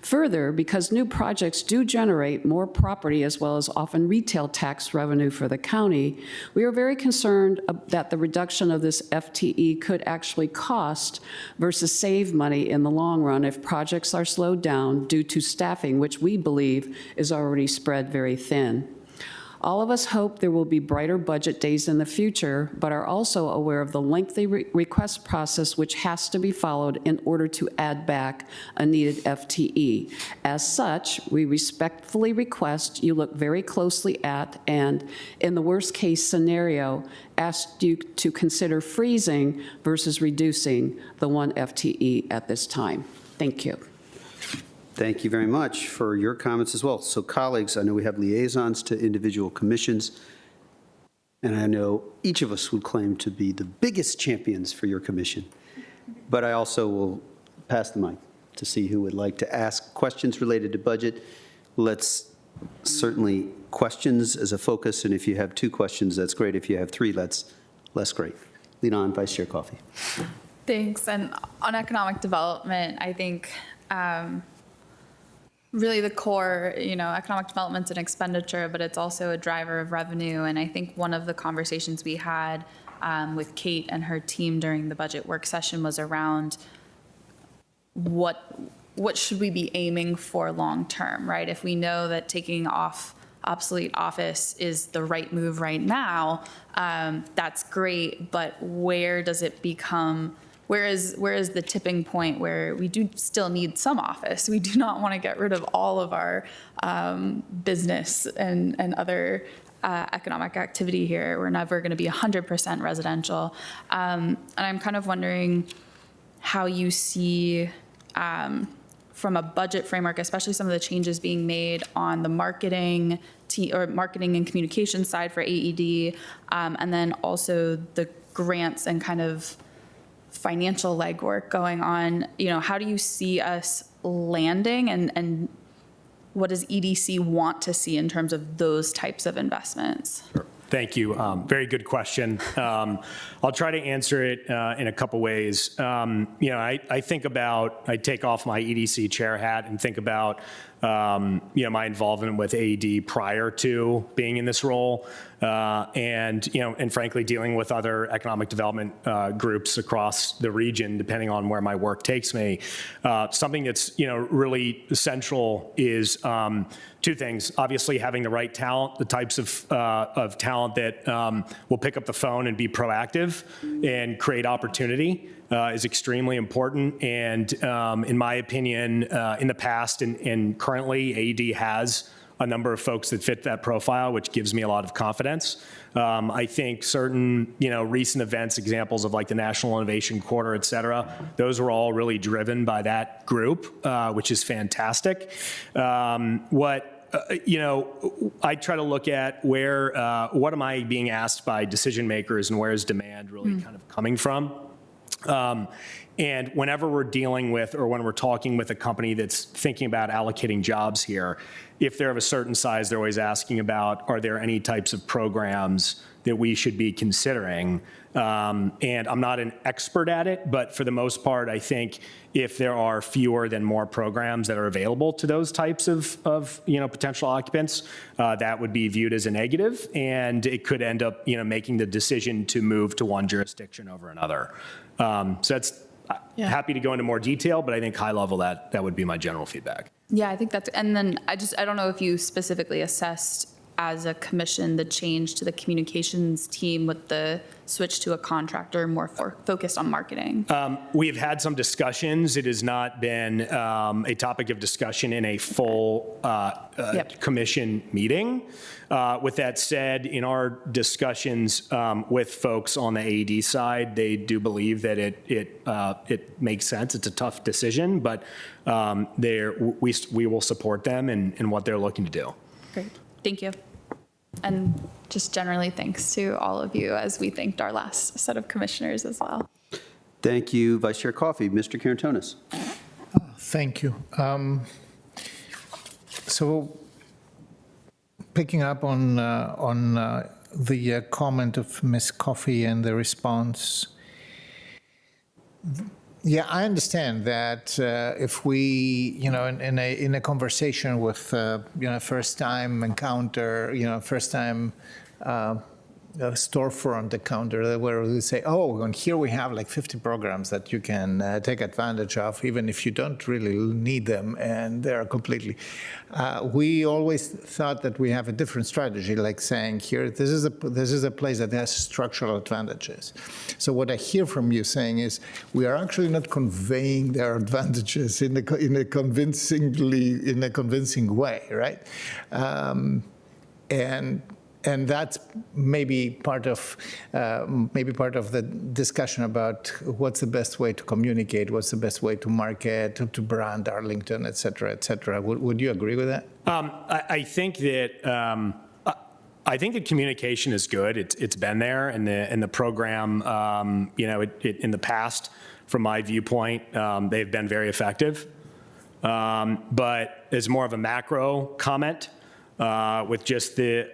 Further, because new projects do generate more property as well as often retail tax revenue for the county, we are very concerned that the reduction of this FTE could actually cost versus save money in the long run if projects are slowed down due to staffing, which we believe is already spread very thin. All of us hope there will be brighter budget days in the future, but are also aware of the lengthy request process which has to be followed in order to add back a needed FTE. As such, we respectfully request you look very closely at and, in the worst case scenario, ask you to consider freezing versus reducing the 1 FTE at this time. Thank you. Thank you very much for your comments as well. So colleagues, I know we have liaisons to individual commissions, and I know each of us would claim to be the biggest champions for your commission. But I also will pass the mic to see who would like to ask questions related to budget. Let's certainly questions as a focus, and if you have 2 questions, that's great. If you have 3, that's less great. Lead on, Vice Chair Coffey. Thanks. And on economic development, I think really the core, economic development's an expenditure, but it's also a driver of revenue. And I think one of the conversations we had with Kate and her team during the budget work session was around what should we be aiming for long term, right? If we know that taking off obsolete office is the right move right now, that's great, but where does it become? Where is the tipping point where we do still need some office? We do not want to get rid of all of our business and other economic activity here. We're never going to be 100% residential. And I'm kind of wondering how you see, from a budget framework, especially some of the changes being made on the marketing and communication side for AED, and then also the grants and kind of financial legwork going on. How do you see us landing, and what does EDC want to see in terms of those types of investments? Sure. Thank you. Very good question. I'll try to answer it in a couple ways. I think about, I take off my EDC chair hat and think about, my involvement with AED prior to being in this role, and frankly, dealing with other economic development groups across the region, depending on where my work takes me. Something that's, really central is 2 things. Obviously, having the right talent, the types of talent that will pick up the phone and be proactive and create opportunity is extremely important. And in my opinion, in the past and currently, AED has a number of folks that fit that profile, which gives me a lot of confidence. I think certain, recent events, examples of like the National Innovation Quarter, et cetera, those were all really driven by that group, which is fantastic. I try to look at where, what am I being asked by decision makers and where is demand really kind of coming from? And whenever we're dealing with, or when we're talking with a company that's thinking about allocating jobs here, if they're of a certain size, they're always asking about, are there any types of programs that we should be considering? And I'm not an expert at it, but for the most part, I think if there are fewer than more programs that are available to those types of potential occupants, that would be viewed as a negative, and it could end up, making the decision to move to one jurisdiction over another. So that's happy to go into more detail, but I think high level that would be my general feedback. Yeah, I think that's, and then I don't know if you specifically assessed as a commission the change to the communications team with the switch to a contractor more focused on marketing. We have had some discussions. It has not been a topic of discussion in a full commission meeting. With that said, in our discussions with folks on the AED side, they do believe that it makes sense. It's a tough decision, but we will support them in what they're looking to do. Great, thank you. And just generally thanks to all of you, as we thanked our last set of commissioners as well. Thank you, Vice Chair Coffey. Mr. Karantonis. Thank you. So picking up on the comment of Ms. Coffey and the response, yeah, I understand that if we, in a conversation with, first-time encounter, first-time storefront encounter, where we say, oh, and here we have like 50 programs that you can take advantage of, even if you don't really need them, and they're completely. We always thought that we have a different strategy, like saying here, this is a place that has structural advantages. So what I hear from you saying is, we are actually not conveying their advantages in a convincing way, right? And that's maybe part of the discussion about what's the best way to communicate, what's the best way to market, to brand Arlington, et cetera, et cetera. Would you agree with that? I think that communication is good. It's been there, and the program, in the past, from my viewpoint, they've been very effective. But as more of a macro comment, with just the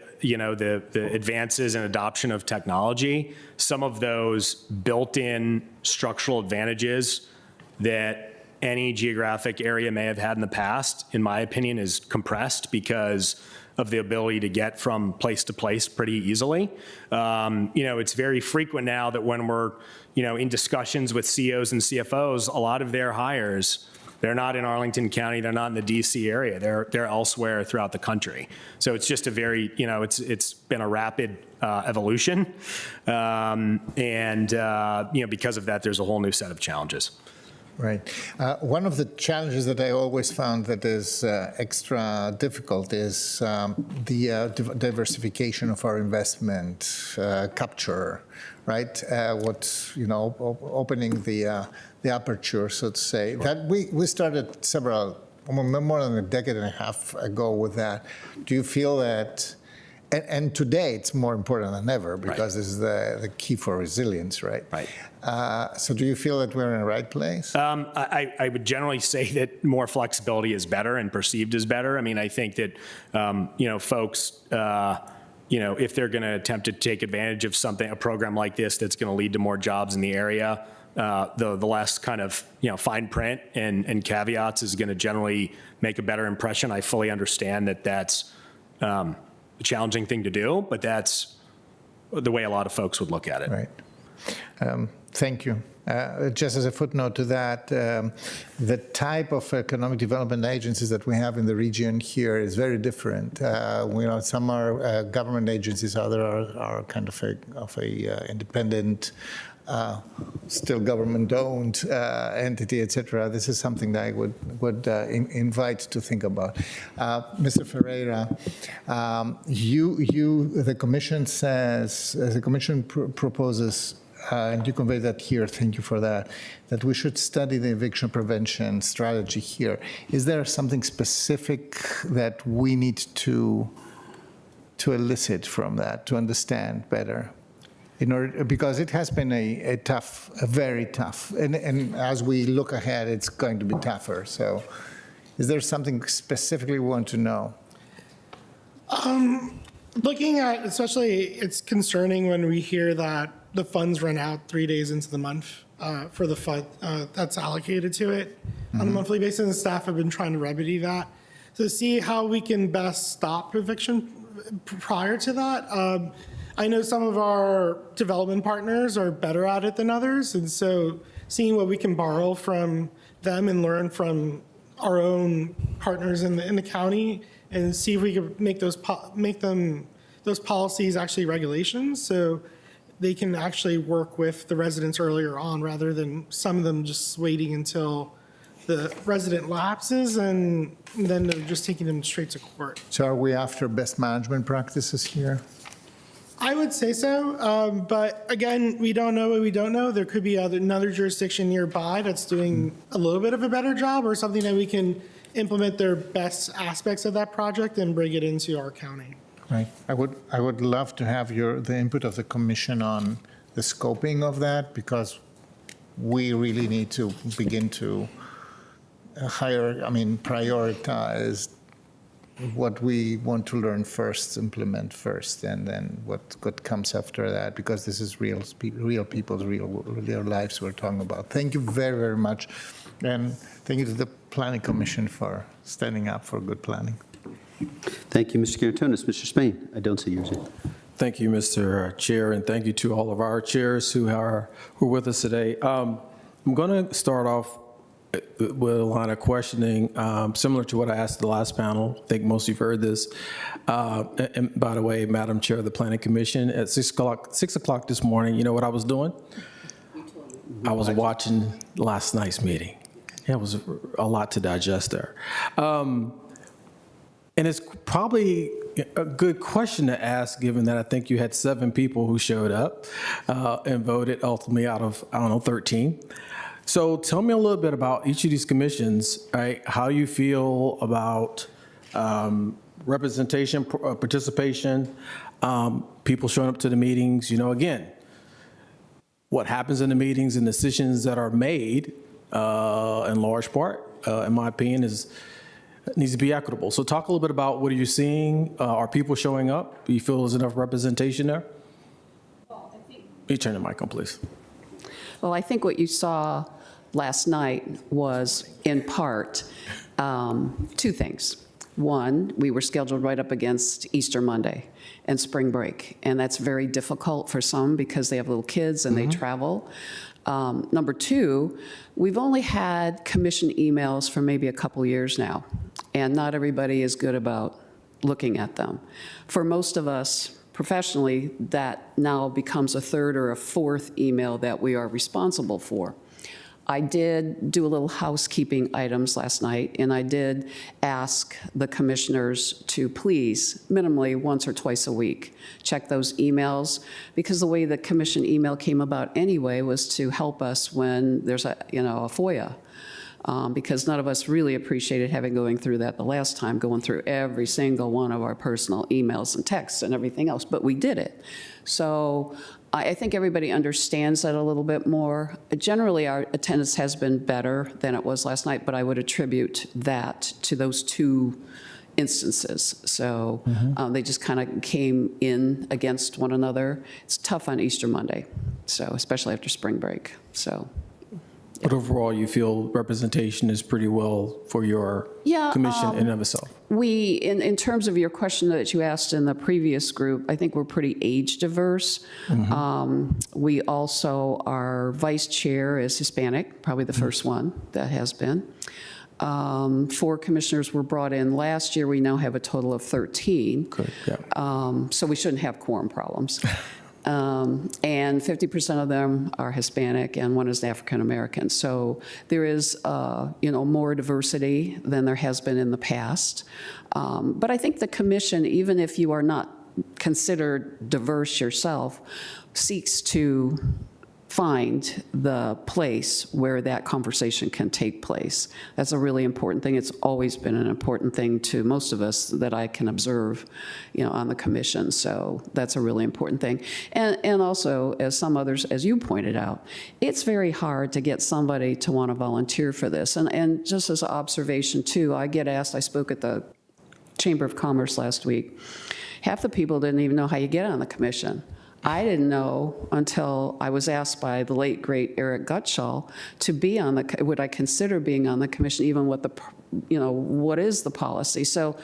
advances and adoption of technology, some of those built-in structural advantages that any geographic area may have had in the past, in my opinion, is compressed because of the ability to get from place to place pretty easily. It's very frequent now that when we're, in discussions with CEOs and CFOs, a lot of their hires, they're not in Arlington County, they're not in the DC area, they're elsewhere throughout the country. So it's just a very, it's been a rapid evolution. Because of that, there's a whole new set of challenges. Right. One of the challenges that I always found that is extra difficult is the diversification of our investment capture, right? Opening the aperture, so to say. That we started more than a decade and a half ago with that. Do you feel that? And today it's more important than ever because this is the key for resilience, right? Right. So do you feel that we're in the right place? I would generally say that more flexibility is better and perceived as better. I mean, I think that, folks, if they're going to attempt to take advantage of a program like this that's going to lead to more jobs in the area, the less kind of, fine print and caveats is going to generally make a better impression. I fully understand that that's a challenging thing to do, but that's the way a lot of folks would look at it. Right. Thank you. Just as a footnote to that, the type of economic development agencies that we have in the region here is very different. Some are government agencies, others are kind of a independent, still government-owned entity, et cetera. This is something that I would invite to think about. Mr. Ferreira, the commission says, the commission proposes, and you convey that here, thank you for that we should study the eviction prevention strategy here. Is there something specific that we need to elicit from that, to understand better? because it has been a very tough, and as we look ahead, it's going to be tougher. So is there something specifically we want to know? Looking at, especially, it's concerning when we hear that the funds run out 3 days into the month for the fund that's allocated to it on a monthly basis, and staff have been trying to remedy that. To see how we can best stop eviction prior to that. I know some of our development partners are better at it than others, and so seeing what we can borrow from them and learn from our own partners in the county, and see if we can make those policies actually regulations, so they can actually work with the residents earlier on, rather than some of them just waiting until the resident lapses and then they're just taking them straight to court. So are we after best management practices here? I would say so, but again, we don't know what we don't know. There could be another jurisdiction nearby that's doing a little bit of a better job, or something that we can implement their best aspects of that project and bring it into our county. Right. I would love to have the input of the commission on the scoping of that, because we really need to begin to prioritize what we want to learn first, implement first, and then what comes after that, because this is real people's real lives we're talking about. Thank you very, very much. And thank you to the Planning Commission for standing up for good planning. Thank you, Mr. Cantonis. Mr. Spain, I don't see yours yet. Thank you, Mr. Chair, and thank you to all of our chairs who are with us today. I'm going to start off with a line of questioning, similar to what I asked the last panel. I think most of you've heard this. And by the way, Madam Chair of the Planning Commission, at 6 o'clock this morning, you know what I was doing? I was watching last night's meeting. It was a lot to digest there. And it's probably a good question to ask, given that I think you had 7 people who showed up and voted ultimately out of, 13. So tell me a little bit about each of these commissions, right? How you feel about representation, participation, people showing up to the meetings. Again, what happens in the meetings and decisions that are made, in large part, in my opinion, needs to be equitable. So talk a little bit about what are you seeing? Are people showing up? Do you feel there's enough representation there? Well, I think. You turn the mic on, please. Well, I think what you saw last night was, in part, 2 things. One, we were scheduled right up against Easter Monday and spring break, and that's very difficult for some because they have little kids and they travel. Number 2, we've only had commission emails for maybe a couple years now, and not everybody is good about looking at them. For most of us, professionally, that now becomes a 3rd or a 4th email that we are responsible for. I did do a little housekeeping items last night, and I did ask the commissioners to please, minimally once or twice a week, check those emails, because the way the commission email came about anyway was to help us when there's a FOIA. Because none of us really appreciated going through that the last time, going through every single one of our personal emails and texts and everything else, but we did it. So I think everybody understands that a little bit more. Generally, our attendance has been better than it was last night, but I would attribute that to those 2 instances. So they just kind of came in against one another. It's tough on Easter Monday, so especially after spring break. So. But overall, you feel representation is pretty well for your commission in and of itself? We, in terms of your question that you asked in the previous group, I think we're pretty age diverse. We also, our vice chair is Hispanic, probably the first one that has been. 4 commissioners were brought in last year. We now have a total of 13. Good, yeah. So we shouldn't have quorum problems. And 50% of them are Hispanic, and 1 is African American. So there is, more diversity than there has been in the past. But I think the commission, even if you are not considered diverse yourself, seeks to find the place where that conversation can take place. That's a really important thing. It's always been an important thing to most of us that I can observe, on the commission. So that's a really important thing. And also, as some others, as you pointed out, it's very hard to get somebody to want to volunteer for this. And just as an observation too, I get asked, I spoke at the Chamber of Commerce last week, half the people didn't even know how you get on the commission. I didn't know until I was asked by the late, great Eric Gutschall to be on would I consider being on the commission, even what what is the policy? So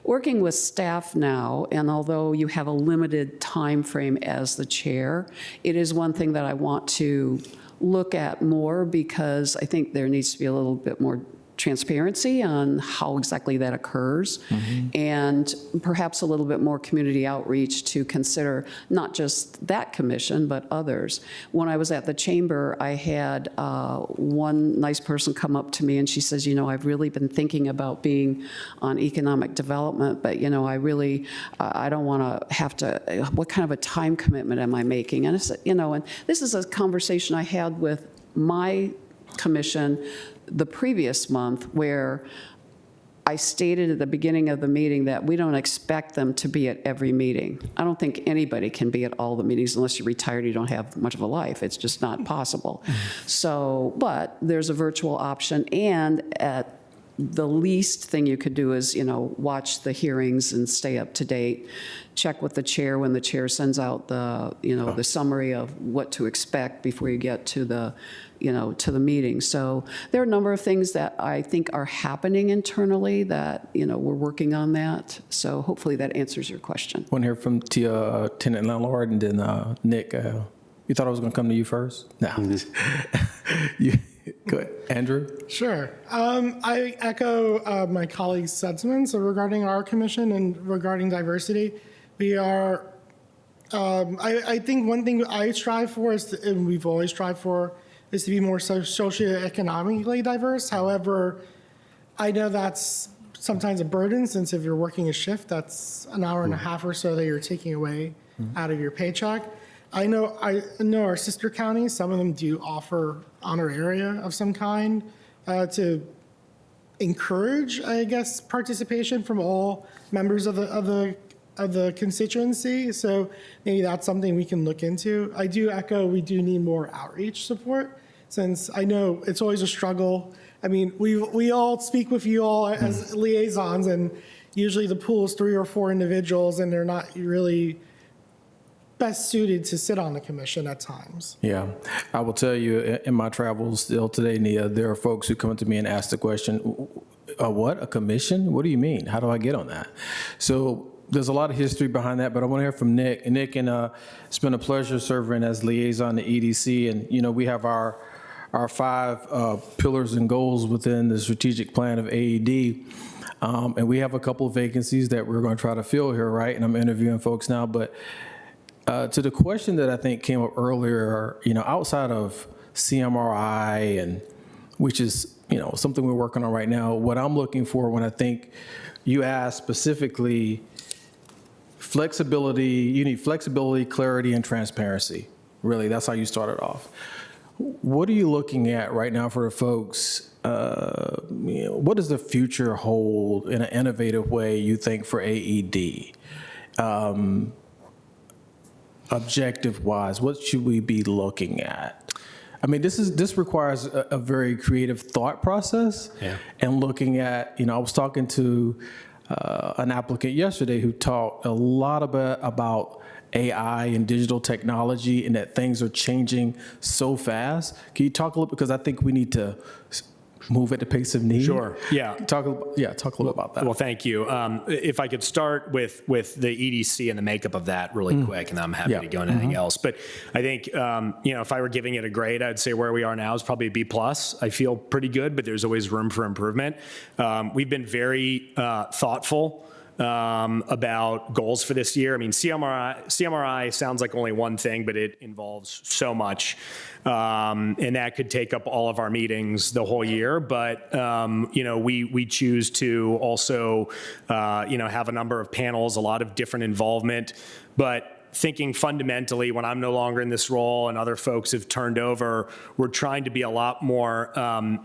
working with staff now, and although you have a limited time frame as the chair, it is one thing that I want to look at more, because I think there needs to be a little bit more transparency on how exactly that occurs, and perhaps a little bit more community outreach to consider not just that commission, but others. When I was at the chamber, I had one nice person come up to me and she says, I've really been thinking about being on economic development, but I don't want to have to, what kind of a time commitment am I making? And I said, and this is a conversation I had with my commission the previous month, where I stated at the beginning of the meeting that we don't expect them to be at every meeting. I don't think anybody can be at all the meetings unless you're retired, you don't have much of a life. It's just not possible. So, but there's a virtual option, and at the least thing you could do is, watch the hearings and stay up to date, check with the chair when the chair sends out the, the summary of what to expect before you get to the, to the meeting. So there are a number of things that I think are happening internally that, we're working on that. So hopefully that answers your question. Want to hear from Tenant-Landlord, and then Nick, you thought I was going to come to you first? No. Go ahead. Andrew? Sure. I echo my colleagues' sentiments regarding our commission and regarding diversity. We are, I think one thing I strive for is, and we've always strived for, is to be more socioeconomically diverse. However, I know that's sometimes a burden, since if you're working a shift, that's an hour and a half or so that you're taking away out of your paycheck. I know our sister counties, some of them do offer honoraria of some kind to encourage, I guess, participation from all members of the constituency. So maybe that's something we can look into. I do echo, we do need more outreach support, since I know it's always a struggle. I mean, we all speak with you all as liaisons, and usually the pool is 3 or 4 individuals, and they're not really best suited to sit on the commission at times. Yeah, I will tell you, in my travels still today, Nia, there are folks who come up to me and ask the question, what, a commission? What do you mean? How do I get on that? So there's a lot of history behind that, but I want to hear from Nick. And Nick, it's been a pleasure serving as liaison to EDC, and we have our 5 pillars and goals within the strategic plan of AED. And we have a couple of vacancies that we're going to try to fill here, right? And I'm interviewing folks now, but to the question that I think came up earlier, outside of CMRI, and which is, something we're working on right now, what I'm looking for when I think you asked specifically flexibility, you need flexibility, clarity, and transparency. Really, that's how you started off. What are you looking at right now for the folks? What does the future hold in an innovative way, you think, for AED? Objective-wise, what should we be looking at? I mean, this requires a very creative thought process. Yeah. And looking at, I was talking to an applicant yesterday who talked a lot about AI and digital technology, and that things are changing so fast. Can you talk a little, because I think we need to move at the pace of need? Sure, yeah. Talk a little bit about that. Well, thank you. If I could start with the EDC and the makeup of that really quick, and I'm happy to go into anything else. But I think, if I were giving it a grade, I'd say where we are now is probably a B+. I feel pretty good, but there's always room for improvement. We've been very thoughtful about goals for this year. I mean, CMRI sounds like only one thing, but it involves so much. And that could take up all of our meetings the whole year. But, we choose to also, have a number of panels, a lot of different involvement. But thinking fundamentally, when I'm no longer in this role and other folks have turned over, we're trying to be a lot more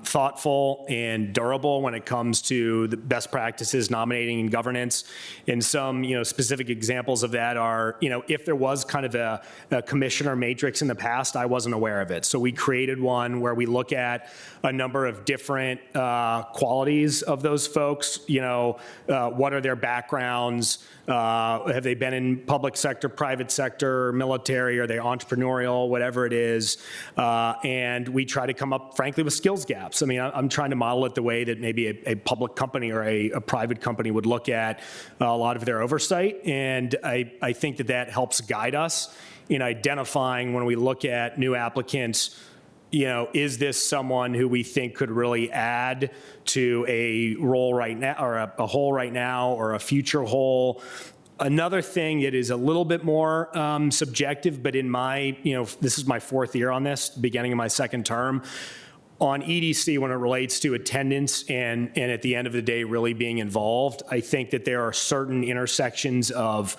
thoughtful and durable when it comes to the best practices, nominating and governance. And some, specific examples of that are, if there was kind of a commissioner matrix in the past, I wasn't aware of it. So we created one where we look at a number of different qualities of those folks. What are their backgrounds? Have they been in public sector, private sector, military? Are they entrepreneurial? Whatever it is. And we try to come up, frankly, with skills gaps. I mean, I'm trying to model it the way that maybe a public company or a private company would look at a lot of their oversight. And I think that helps guide us in identifying, when we look at new applicants, is this someone who we think could really add to a role right now, or a hole right now, or a future hole? Another thing that is a little bit more subjective, but in my, this is my 4th year on this, beginning of my 2nd term, on EDC, when it relates to attendance and at the end of the day really being involved, I think that there are certain intersections of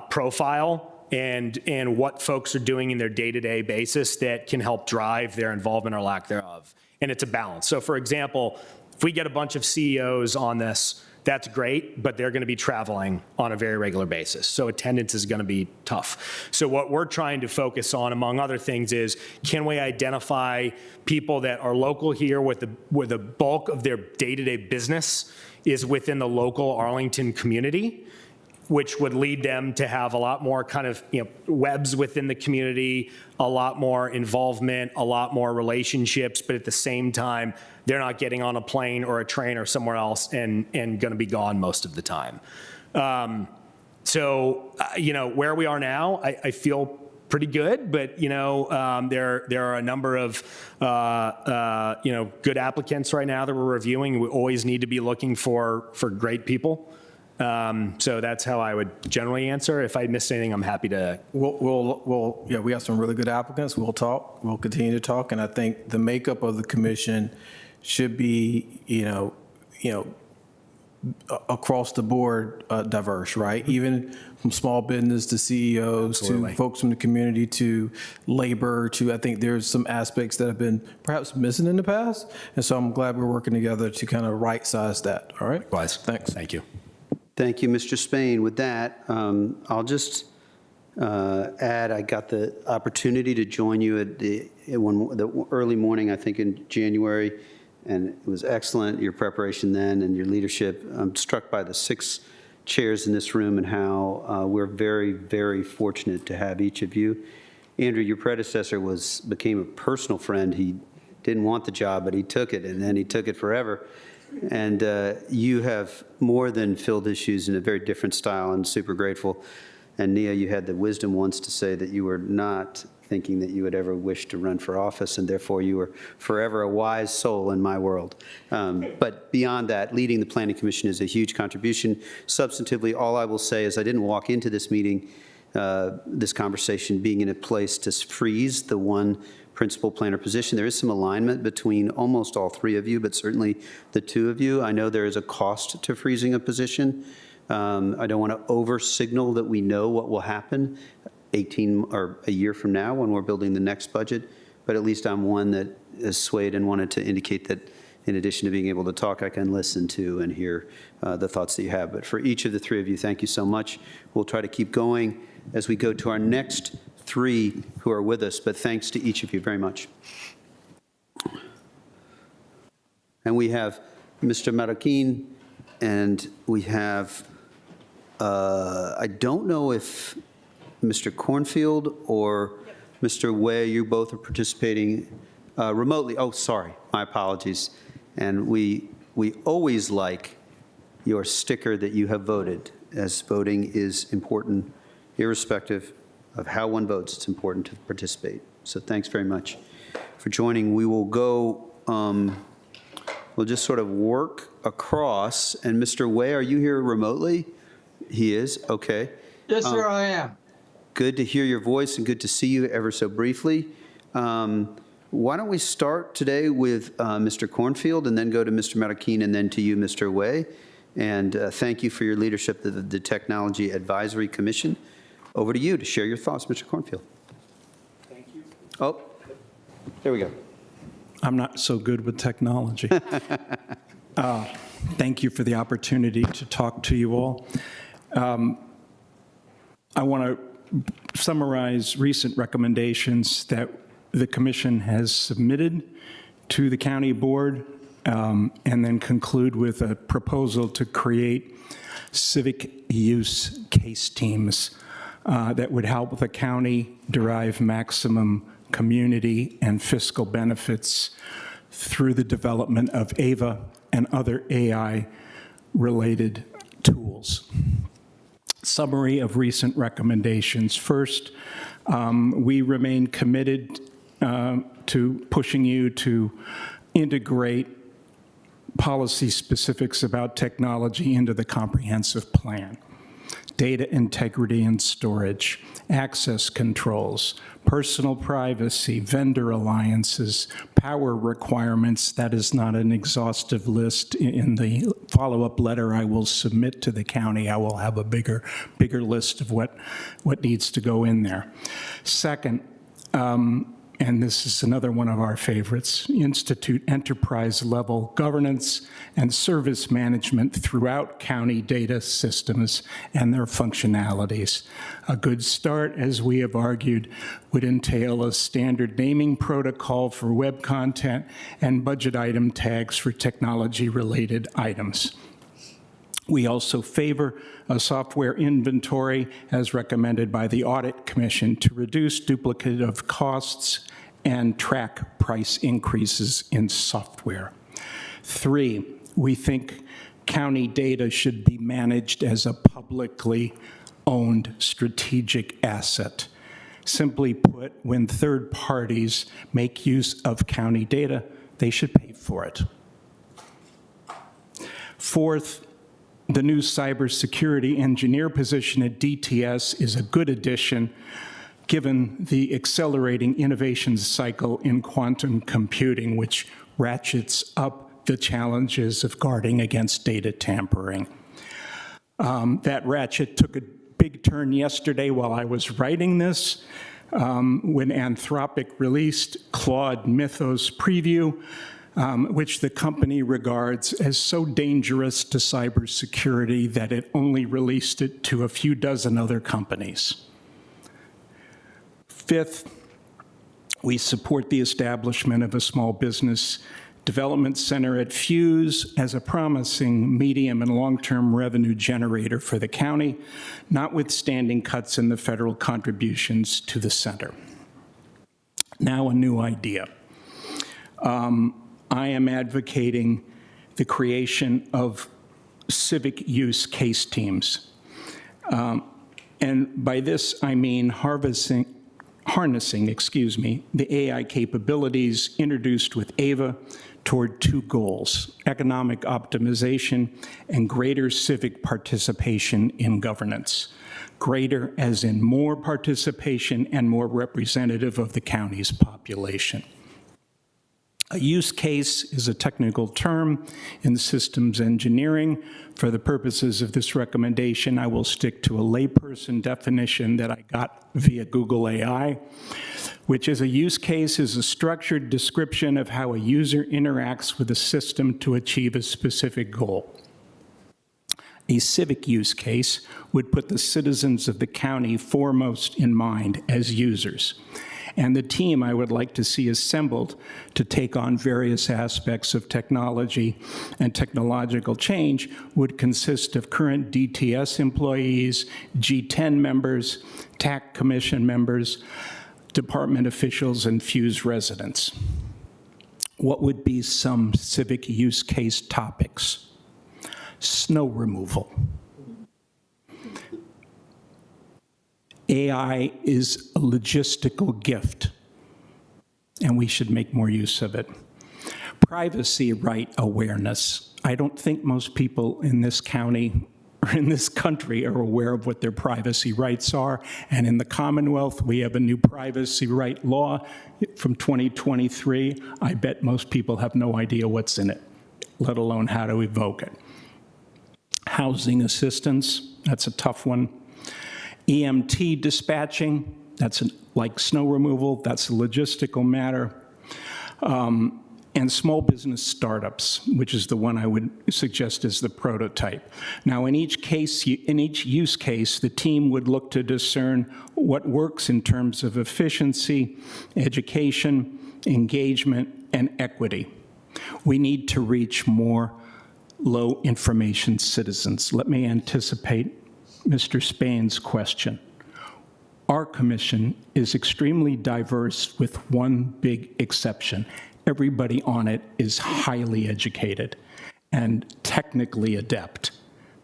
profile and what folks are doing in their day-to-day basis that can help drive their involvement or lack thereof. And it's a balance. So for example, if we get a bunch of CEOs on this, that's great, but they're going to be traveling on a very regular basis. So attendance is going to be tough. So what we're trying to focus on, among other things, is can we identify people that are local here where the bulk of their day-to-day business is within the local Arlington community, which would lead them to have a lot more kind of webs within the community, a lot more involvement, a lot more relationships, but at the same time, they're not getting on a plane or a train or somewhere else and going to be gone most of the time. So where we are now, I feel pretty good, but there are a number of good applicants right now that we're reviewing. We always need to be looking for great people. So that's how I would generally answer. If I missed anything, I'm happy to. We have some really good applicants. We'll talk. We'll continue to talk. And I think the makeup of the commission should be, across the board diverse, right? Even from small business to CEOs, Absolutely. to folks from the community, to labor, to I think there's some aspects that have been perhaps missing in the past. And so I'm glad we're working together to kind of right-size that. All right? Likewise. Thanks. Thank you. Thank you, Mr. Spain. With that, I'll just add, I got the opportunity to join you at the early morning, I think in January, and it was excellent, your preparation then and your leadership. I'm struck by the 6 chairs in this room and how we're very, very fortunate to have each of you. Andrew, your predecessor became a personal friend. He didn't want the job, but he took it, and then he took it forever. And you have more than filled issues in a very different style, and super grateful. And Nia, you had the wisdom once to say that you were not thinking that you would ever wish to run for office, and therefore you were forever a wise soul in my world. But beyond that, leading the Planning Commission is a huge contribution. Substantively, all I will say is I didn't walk into this meeting, this conversation, being in a place to freeze the one principal planner position. There is some alignment between almost all 3 of you, but certainly the 2 of you. I know there is a cost to freezing a position. I don't want to over-signal that we know what will happen 18 or a year from now when we're building the next budget, but at least I'm one that is swayed and wanted to indicate that in addition to being able to talk, I can listen to and hear the thoughts that you have. But for each of the 3 of you, thank you so much. We'll try to keep going as we go to our next 3 who are with us, but thanks to each of you very much. And we have Mr. Marroquin, and we have, I don't know if Mr. Cornfield or Mr. Way, you both are participating remotely. Oh, sorry, my apologies. And we always like your sticker that you have voted, as voting is important, irrespective of how one votes, it's important to participate. So thanks very much for joining. We will go, we'll just sort of work across. And Mr. Way, are you here remotely? He is, okay. Yes, sir, I am. Good to hear your voice and good to see you ever so briefly. Why don't we start today with Mr. Cornfield and then go to Mr. Marroquin and then to you, Mr. Way. And thank you for your leadership of the Technology Advisory Commission. over to you to share your thoughts, Mr. Cornfield. Thank you. Oh, there we go. I'm not so good with technology. Thank you for the opportunity to talk to you all. I want to summarize recent recommendations that the commission has submitted to the county board, and then conclude with a proposal to create civic use case teams that would help the county derive maximum community and fiscal benefits through the development of AVA and other AI-related tools. Summary of recent recommendations. First, we remain committed to pushing you to integrate policy specifics about technology into the comprehensive plan. Data integrity and storage, access controls, personal privacy, vendor alliances, power requirements. That is not an exhaustive list. In the follow-up letter I will submit to the county, I will have a bigger list of what needs to go in there. Second, and this is another one of our favorites, institute enterprise-level governance and service management throughout county data systems and their functionalities. A good start, as we have argued, would entail a standard naming protocol for web content and budget item tags for technology-related items. We also favor a software inventory as recommended by the Audit Commission to reduce duplicative costs and track price increases in software. 3, we think county data should be managed as a publicly owned strategic asset. Simply put, when third parties make use of county data, they should pay for it. 4th, the new cybersecurity engineer position at DTS is a good addition given the accelerating innovation cycle in quantum computing, which ratchets up the challenges of guarding against data tampering. That ratchet took a big turn yesterday while I was writing this, when Anthropic released Claude Mythos Preview, which the company regards as so dangerous to cybersecurity that it only released it to a few dozen other companies. 5th, we support the establishment of a small business development center at Fuse as a promising medium and long-term revenue generator for the county, notwithstanding cuts in the federal contributions to the center. Now a new idea. I am advocating the creation of civic use case teams. And by this, I mean harnessing, the AI capabilities introduced with AVA toward 2 goals: economic optimization and greater civic participation in governance. Greater as in more participation and more representative of the county's population. A use case is a technical term in systems engineering. For the purposes of this recommendation, I will stick to a layperson definition that I got via Google AI, which is a use case is a structured description of how a user interacts with a system to achieve a specific goal. A civic use case would put the citizens of the county foremost in mind as users. And the team I would like to see assembled to take on various aspects of technology and technological change would consist of current DTS employees, G10 members, TAC Commission members, department officials, and Fuse residents. What would be some civic use case topics? Snow removal. AI is a logistical gift, and we should make more use of it. Privacy right awareness. I don't think most people in this county or in this country are aware of what their privacy rights are, and in the Commonwealth, we have a new privacy right law from 2023. I bet most people have no idea what's in it, let alone how to evoke it. Housing assistance, that's a tough one. EMT dispatching, that's like snow removal, that's a logistical matter. And small business startups, which is the one I would suggest is the prototype. Now, in each case, in each use case, the team would look to discern what works in terms of efficiency, education, engagement, and equity. We need to reach more low information citizens. Let me anticipate Mr. Spain's question. Our commission is extremely diverse with one big exception. Everybody on it is highly educated and technically adept.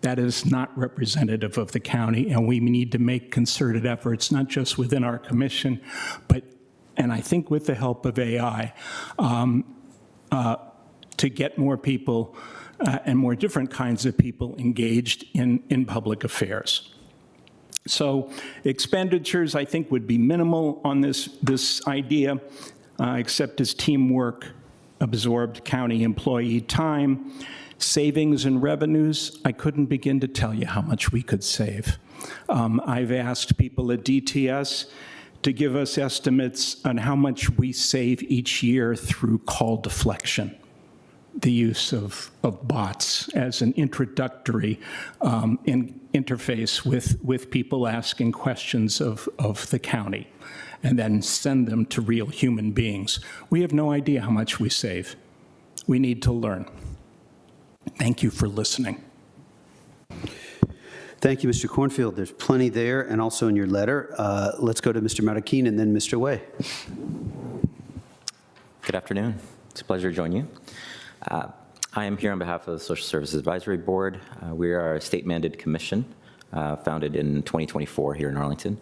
That is not representative of the county, and we need to make concerted efforts, not just within our commission, but, and I think with the help of AI, to get more people and more different kinds of people engaged in public affairs. So expenditures, I think, would be minimal on this idea, except as teamwork, absorbed county employee time. Savings and revenues, I couldn't begin to tell you how much we could save. I've asked people at DTS to give us estimates on how much we save each year through call deflection, the use of bots as an introductory interface with people asking questions of the county, and then send them to real human beings. We have no idea how much we save. We need to learn. Thank you for listening. Thank you, Mr. Cornfield. There's plenty there, and also in your letter. Let's go to Mr. Marroquin and then Mr. Way. Good afternoon. It's a pleasure to join you. I am here on behalf of the Social Services Advisory Board. We are a state-mandated commission founded in 2024 here in Arlington.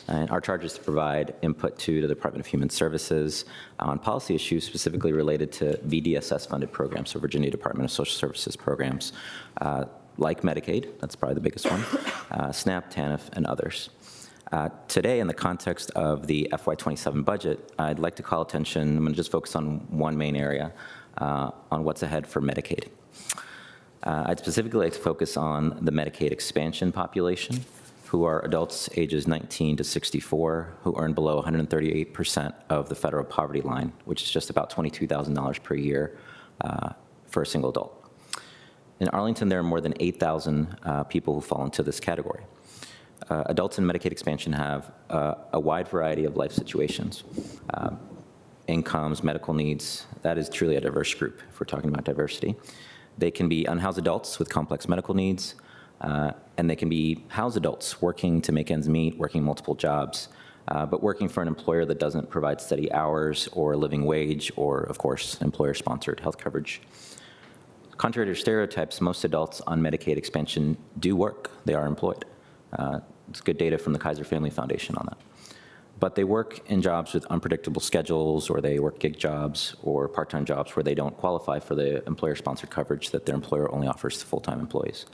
And our charge is to provide input to the Department of Human Services on policy issues specifically related to VDSS-funded programs, so Virginia Department of Social Services programs, like Medicaid, that's probably the biggest one, SNAP, TANF, and others. Today, in the context of the FY27 budget, I'd like to call attention, I'm going to just focus on one main area, on what's ahead for Medicaid. I'd specifically like to focus on the Medicaid expansion population, who are adults ages 19 to 64, who earn below 138% of the federal poverty line, which is just about $22,000 per year for a single adult. In Arlington, there are more than 8,000 people who fall into this category. Adults in Medicaid expansion have a wide variety of life situations, incomes, medical needs. That is truly a diverse group if we're talking about diversity. They can be unhoused adults with complex medical needs, and they can be housed adults working to make ends meet, working multiple jobs, but working for an employer that doesn't provide steady hours or a living wage or, of course, employer-sponsored health coverage. Contrary to stereotypes, most adults on Medicaid expansion do work. They are employed. It's good data from the Kaiser Family Foundation on that. But they work in jobs with unpredictable schedules, or they work gig jobs or part-time jobs where they don't qualify for the employer-sponsored coverage that their employer only offers to full-time employees.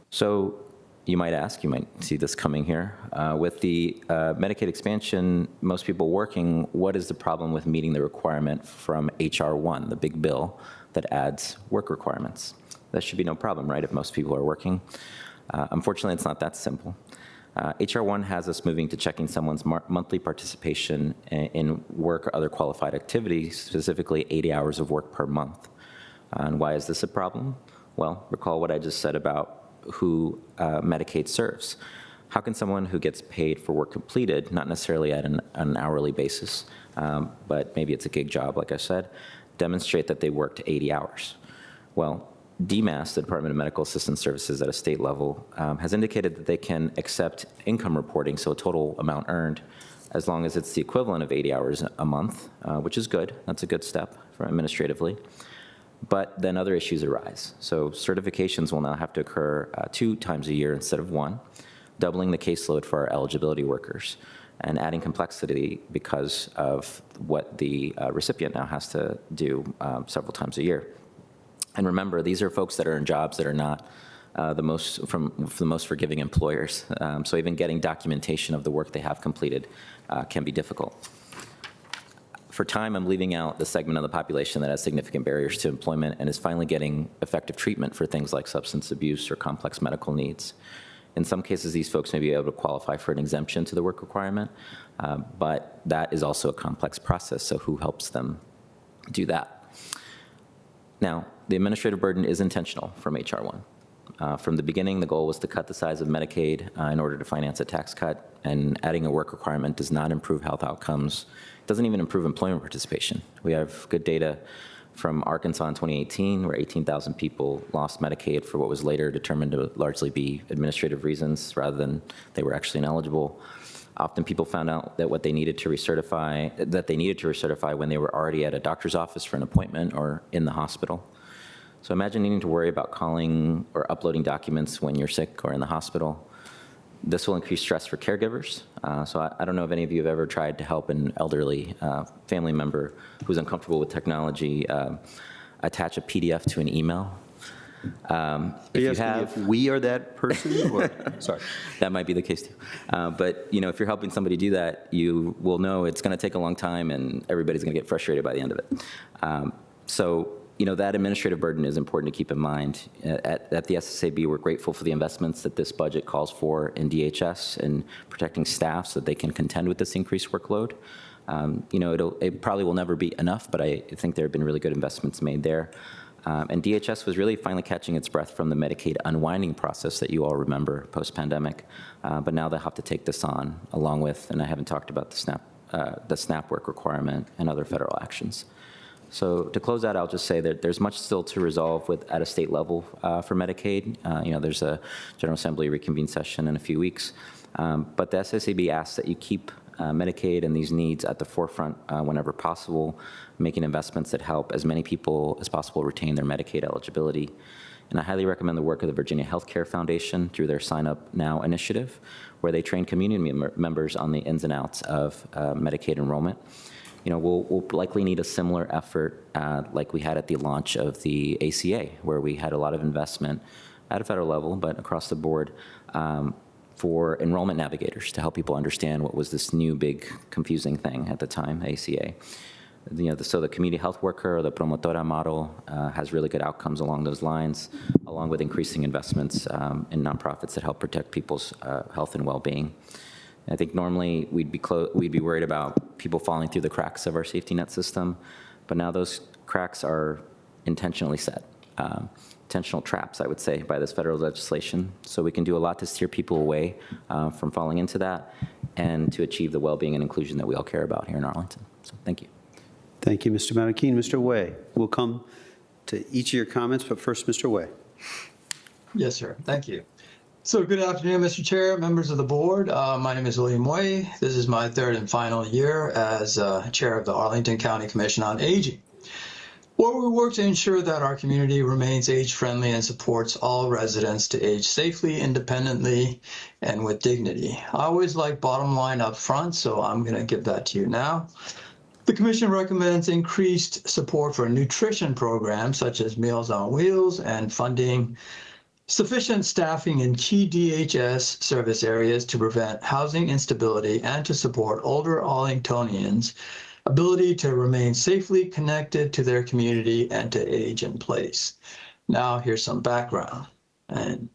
So you might ask, you might see this coming here, with the Medicaid expansion, most people working, what is the problem with meeting the requirement from HR 1, the big bill that adds work requirements? That should be no problem, right, if most people are working? Unfortunately, it's not that simple. HR 1 has us moving to checking someone's monthly participation in work or other qualified activities, specifically 80 hours of work per month. And why is this a problem? Well, recall what I just said about who Medicaid serves. How can someone who gets paid for work completed, not necessarily at an hourly basis, but maybe it's a gig job, like I said, demonstrate that they worked 80 hours? Well, DMAS, the Department of Medical Assistance Services at a state level, has indicated that they can accept income reporting, so a total amount earned, as long as it's the equivalent of 80 hours a month, which is good. That's a good step for administratively. But then other issues arise. So certifications will now have to occur 2 times a year instead of 1, doubling the caseload for our eligibility workers, and adding complexity because of what the recipient now has to do several times a year. And remember, these are folks that are in jobs that are not the most forgiving employers. So even getting documentation of the work they have completed can be difficult. For time, I'm leaving out the segment of the population that has significant barriers to employment and is finally getting effective treatment for things like substance abuse or complex medical needs. In some cases, these folks may be able to qualify for an exemption to the work requirement, but that is also a complex process, so who helps them do that? Now, the administrative burden is intentional from HR 1. From the beginning, the goal was to cut the size of Medicaid in order to finance a tax cut, and adding a work requirement does not improve health outcomes. It doesn't even improve employment participation. We have good data from Arkansas in 2018, where 18,000 people lost Medicaid for what was later determined to largely be administrative reasons rather than they were actually ineligible. Often people found out that they needed to recertify when they were already at a doctor's office for an appointment or in the hospital. So imagine needing to worry about calling or uploading documents when you're sick or in the hospital. This will increase stress for caregivers. So I don't know if any of you have ever tried to help an elderly family member who's uncomfortable with technology attach a PDF to an email. If you have, if we are that person, or, sorry. That might be the case too. But if you're helping somebody do that, you will know it's going to take a long time and everybody's going to get frustrated by the end of it. So that administrative burden is important to keep in mind. At the SSAB, we're grateful for the investments that this budget calls for in DHS and protecting staff so that they can contend with this increased workload. It probably will never be enough, but I think there have been really good investments made there. And DHS was really finally catching its breath from the Medicaid unwinding process that you all remember post-pandemic. But now they'll have to take this on, along with, and I haven't talked about the SNAP work requirement and other federal actions. So to close out, I'll just say that there's much still to resolve at a state level for Medicaid. There's a General Assembly reconvened session in a few weeks. But the SSAB asks that you keep Medicaid and these needs at the forefront whenever possible, making investments that help as many people as possible retain their Medicaid eligibility. And I highly recommend the work of the Virginia Healthcare Foundation through their Sign Up Now initiative, where they train community members on the ins and outs of Medicaid enrollment. We'll likely need a similar effort like we had at the launch of the ACA, where we had a lot of investment at a federal level, but across the board, for enrollment navigators to help people understand what was this new, big, confusing thing at the time, ACA. So the community health worker or the promotora model has really good outcomes along those lines, along with increasing investments in nonprofits that help protect people's health and well-being. I think normally we'd be worried about people falling through the cracks of our safety net system, but now those cracks are intentionally set. Intentional traps, I would say, by this federal legislation. So we can do a lot to steer people away from falling into that and to achieve the well-being and inclusion that we all care about here in Arlington. So thank you. Thank you, Mr. Matakin. Mr. Wei, we'll come to each of your comments, but first, Mr. Wei. Yes, sir. Thank you. So good afternoon, Mr. Chair, members of the board. My name is William Wei. This is my third and final year as chair of the Arlington County Commission on Aging, where we work to ensure that our community remains age-friendly and supports all residents to age safely, independently, and with dignity. I always like bottom line up front, so I'm going to give that to you now. The Commission recommends increased support for nutrition programs such as Meals on Wheels and funding sufficient staffing in key DHS service areas to prevent housing instability and to support older Arlingtonians' ability to remain safely connected to their community and to age in place. Now, here's some background. And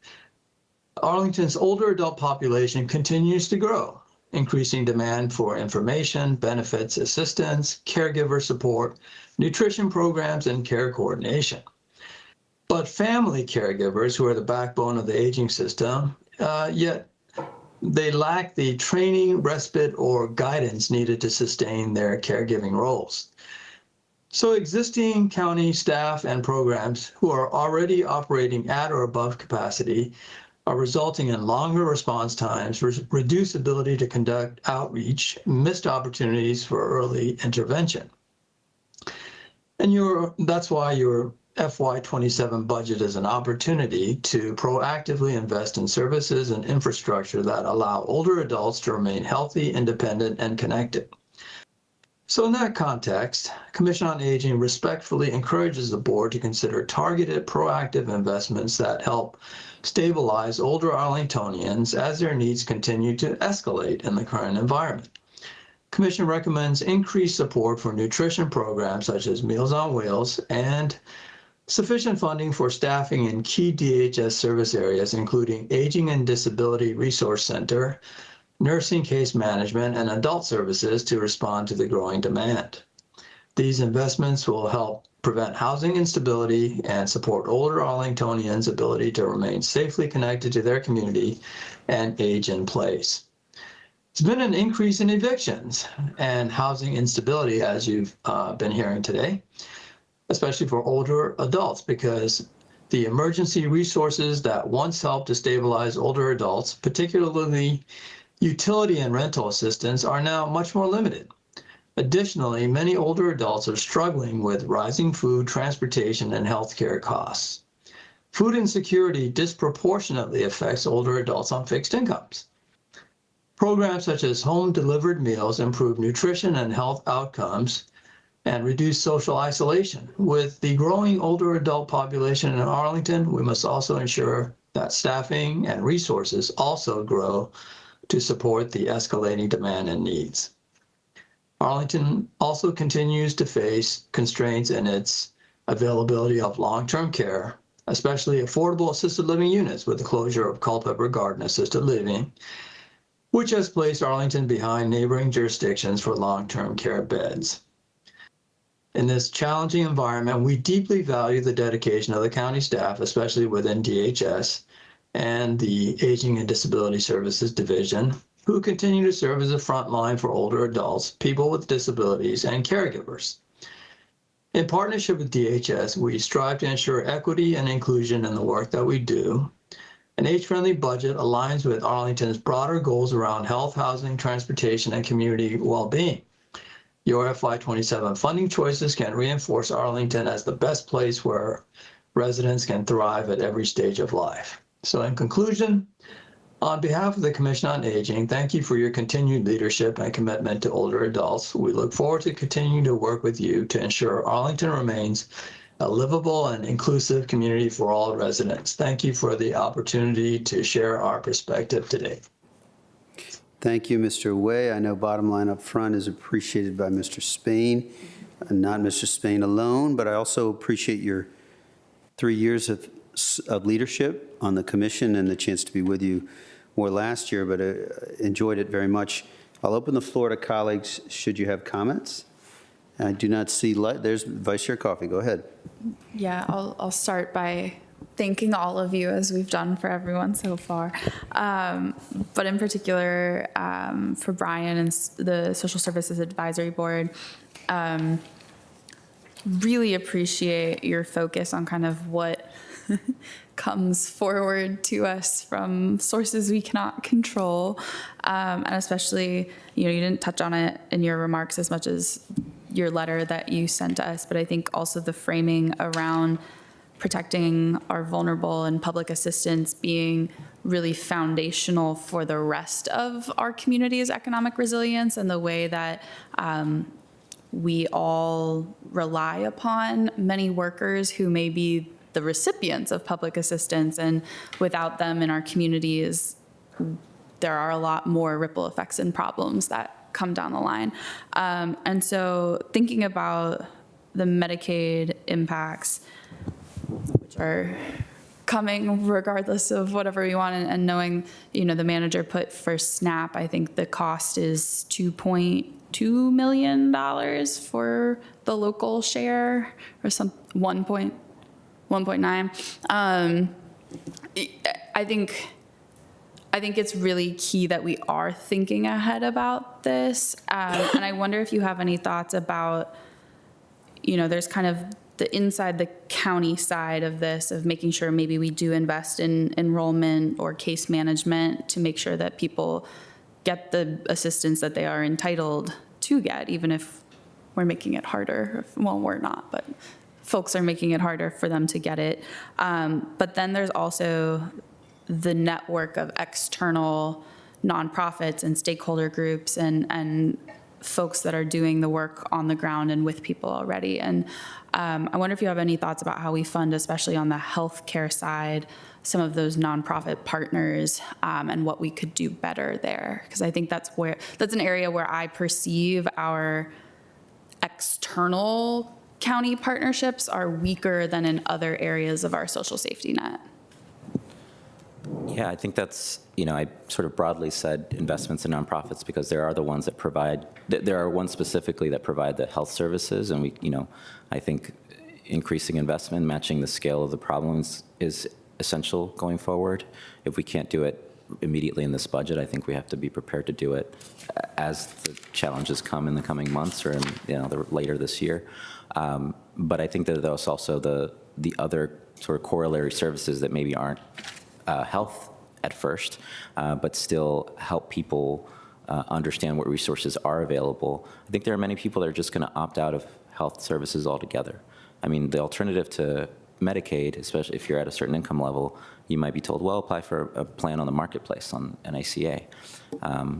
Arlington's older adult population continues to grow, increasing demand for information, benefits, assistance, caregiver support, nutrition programs, and care coordination. But family caregivers, who are the backbone of the aging system, yet they lack the training, respite, or guidance needed to sustain their caregiving roles. So existing county staff and programs who are already operating at or above capacity are resulting in longer response times, reduced ability to conduct outreach, missed opportunities for early intervention. And that's why your FY27 budget is an opportunity to proactively invest in services and infrastructure that allow older adults to remain healthy, independent, and connected. So in that context, Commission on Aging respectfully encourages the board to consider targeted, proactive investments that help stabilize older Arlingtonians as their needs continue to escalate in the current environment. Commission recommends increased support for nutrition programs such as Meals on Wheels and sufficient funding for staffing in key DHS service areas, including Aging and Disability Resource Center, nursing case management, and adult services to respond to the growing demand. These investments will help prevent housing instability and support older Arlingtonians' ability to remain safely connected to their community and age in place. There's been an increase in evictions and housing instability, as you've been hearing today, especially for older adults, because the emergency resources that once helped to stabilize older adults, particularly utility and rental assistance, are now much more limited. Additionally, many older adults are struggling with rising food, transportation, and healthcare costs. Food insecurity disproportionately affects older adults on fixed incomes. Programs such as home-delivered meals improve nutrition and health outcomes and reduce social isolation. With the growing older adult population in Arlington, we must also ensure that staffing and resources also grow to support the escalating demand and needs. Arlington also continues to face constraints in its availability of long-term care, especially affordable assisted living units with the closure of Culpeper Garden Assisted Living, which has placed Arlington behind neighboring jurisdictions for long-term care beds. In this challenging environment, we deeply value the dedication of the county staff, especially within DHS and the Aging and Disability Services Division, who continue to serve as a front line for older adults, people with disabilities, and caregivers. In partnership with DHS, we strive to ensure equity and inclusion in the work that we do. An age-friendly budget aligns with Arlington's broader goals around health, housing, transportation, and community well-being. Your FY27 funding choices can reinforce Arlington as the best place where residents can thrive at every stage of life. So in conclusion, on behalf of the Commission on Aging, thank you for your continued leadership and commitment to older adults. We look forward to continuing to work with you to ensure Arlington remains a livable and inclusive community for all residents. Thank you for the opportunity to share our perspective today. Thank you, Mr. Way. I know bottom line up front is appreciated by Mr. Spain, and not Mr. Spain alone, but I also appreciate your 3 years of leadership on the commission and the chance to be with you more last year, but enjoyed it very much. I'll open the floor to colleagues should you have comments. I do not see, there's Vice Chair Coffey, go ahead. Yeah, I'll start by thanking all of you, as we've done for everyone so far, but in particular for Brian and the Social Services Advisory Board. Really appreciate your focus on kind of what comes forward to us from sources we cannot control, and especially, you didn't touch on it in your remarks as much as your letter that you sent to us, but I think also the framing around protecting our vulnerable and public assistance being really foundational for the rest of our community's economic resilience and the way that we all rely upon many workers who may be the recipients of public assistance, and without them in our communities, there are a lot more ripple effects and problems that come down the line. And so thinking about the Medicaid impacts, which are coming regardless of whatever we want, and knowing, the manager put for SNAP, I think the cost is $2.2 million for the local share, or some 1.9. I think it's really key that we are thinking ahead about this. And I wonder if you have any thoughts about, there's kind of the inside the county side of this, of making sure maybe we do invest in enrollment or case management to make sure that people get the assistance that they are entitled to get, even if we're making it harder. Well, we're not, but folks are making it harder for them to get it. But then there's also the network of external nonprofits and stakeholder groups and folks that are doing the work on the ground and with people already. And I wonder if you have any thoughts about how we fund, especially on the healthcare side, some of those nonprofit partners, and what we could do better there. Because I think that's an area where I perceive our external county partnerships are weaker than in other areas of our social safety net? Yeah, I think that's, I sort of broadly said investments in nonprofits because there are the ones that provide, there are ones specifically that provide the health services, and I think increasing investment, matching the scale of the problems is essential going forward. If we can't do it immediately in this budget, I think we have to be prepared to do it as the challenges come in the coming months or later this year. But I think that there's also the other sort of corollary services that maybe aren't health at first, but still help people understand what resources are available. I think there are many people that are just going to opt out of health services altogether. I mean, the alternative to Medicaid, especially if you're at a certain income level, you might be told, well, apply for a plan on the marketplace on an ACA.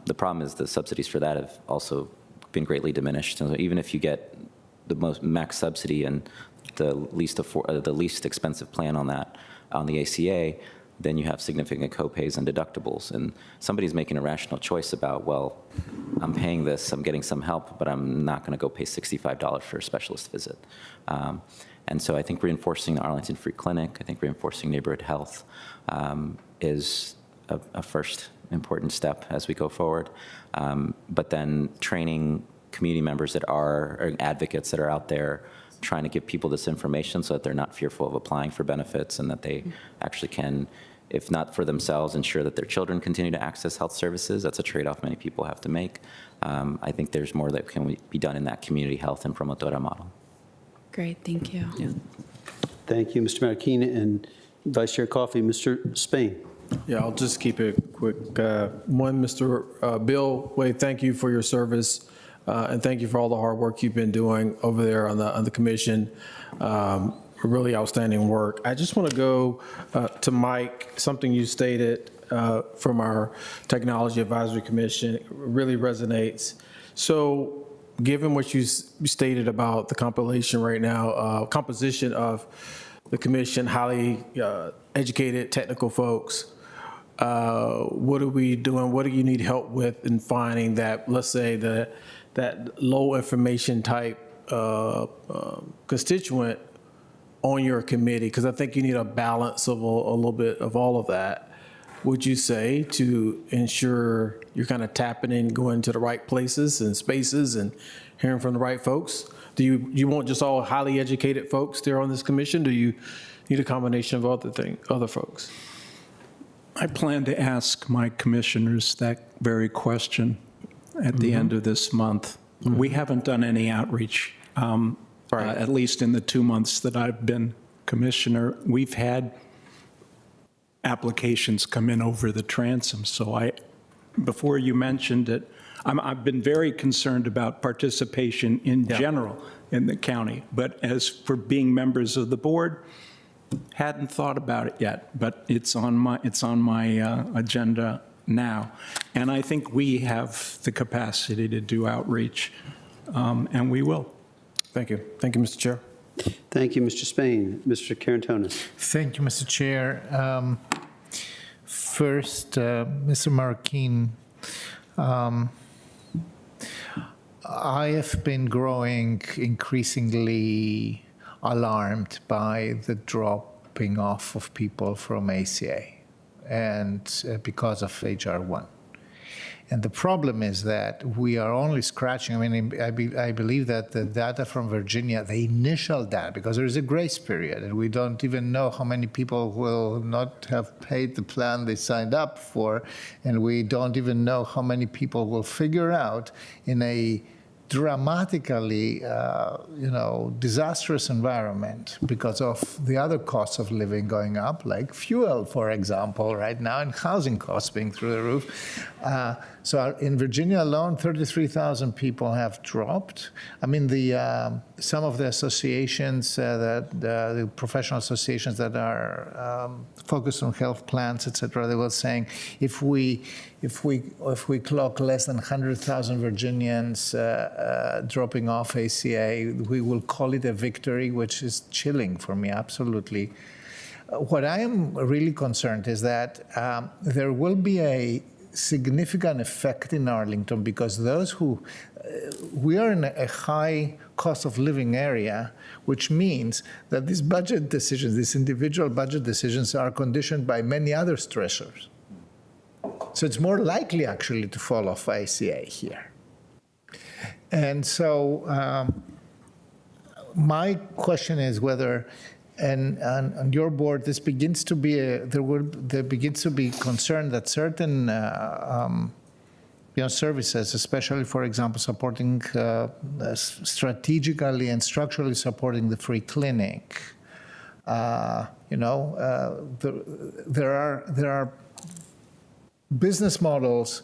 The problem is the subsidies for that have also been greatly diminished. So even if you get the most max subsidy and the least expensive plan on the ACA, then you have significant copays and deductibles. And somebody's making a rational choice about, well, I'm paying this, I'm getting some help, but I'm not going to go pay $65 for a specialist visit. And so I think reinforcing the Arlington Free Clinic, I think reinforcing neighborhood health is a first important step as we go forward. But then training community members that are advocates that are out there trying to give people this information so that they're not fearful of applying for benefits and that they actually can, if not for themselves, ensure that their children continue to access health services. That's a trade-off many people have to make. I think there's more that can be done in that community health and promotora model. Great, thank you. Yeah. Thank you, Mr. Marroquin and Vice Chair Coffey. Mr. Spain. Yeah, I'll just keep it quick. One, Mr. Bill Wade, thank you for your service, and thank you for all the hard work you've been doing over there on the commission. Really outstanding work. I just want to go to Mike, something you stated from our Technology Advisory Commission really resonates. So given what you stated about the composition right now, composition of the commission, highly educated technical folks, what are we doing? What do you need help with in finding that, let's say, that low information type constituent on your committee? Because I think you need a balance of a little bit of all of that, would you say, to ensure you're kind of tapping in, going to the right places and spaces and hearing from the right folks? Do you want just all highly educated folks there on this commission? Do you need a combination of other folks? I plan to ask my commissioners that very question at the end of this month. We haven't done any outreach, at least in the 2 months that I've been commissioner. We've had applications come in over the transom. So before you mentioned it, I've been very concerned about participation in general in the county. But as for being members of the board, hadn't thought about it yet. But it's on my agenda now. And I think we have the capacity to do outreach, and we will. Thank you. Thank you, Mr. Chair. Thank you, Mr. Spain. Mr. Carantonis. Thank you, Mr. Chair. First, Mr. Marroquin, I have been growing increasingly alarmed by the dropping off of people from ACA and because of HR 1. And the problem is that we are only scratching. I mean, I believe that the data from Virginia, the initial data, because there is a grace period, and we don't even know how many people will not have paid the plan they signed up for, and we don't even know how many people will figure out in a dramatically, disastrous environment because of the other costs of living going up, like fuel, for example, right now, and housing costs being through the roof. So in Virginia alone, 33,000 people have dropped. I mean, some of the associations, the professional associations that are focused on health plans, et cetera, they were saying if we clock less than 100,000 Virginians dropping off ACA, we will call it a victory, which is chilling for me, absolutely. What I am really concerned is that there will be a significant effect in Arlington because those who we are in a high cost of living area, which means that these budget decisions, these individual budget decisions, are conditioned by many other stressors. So it's more likely, actually, to fall off ACA here. And so my question is whether, and on your board, this begins to be there begins to be concern that certain services, especially, for example, supporting strategically and structurally supporting the free clinic. There are business models,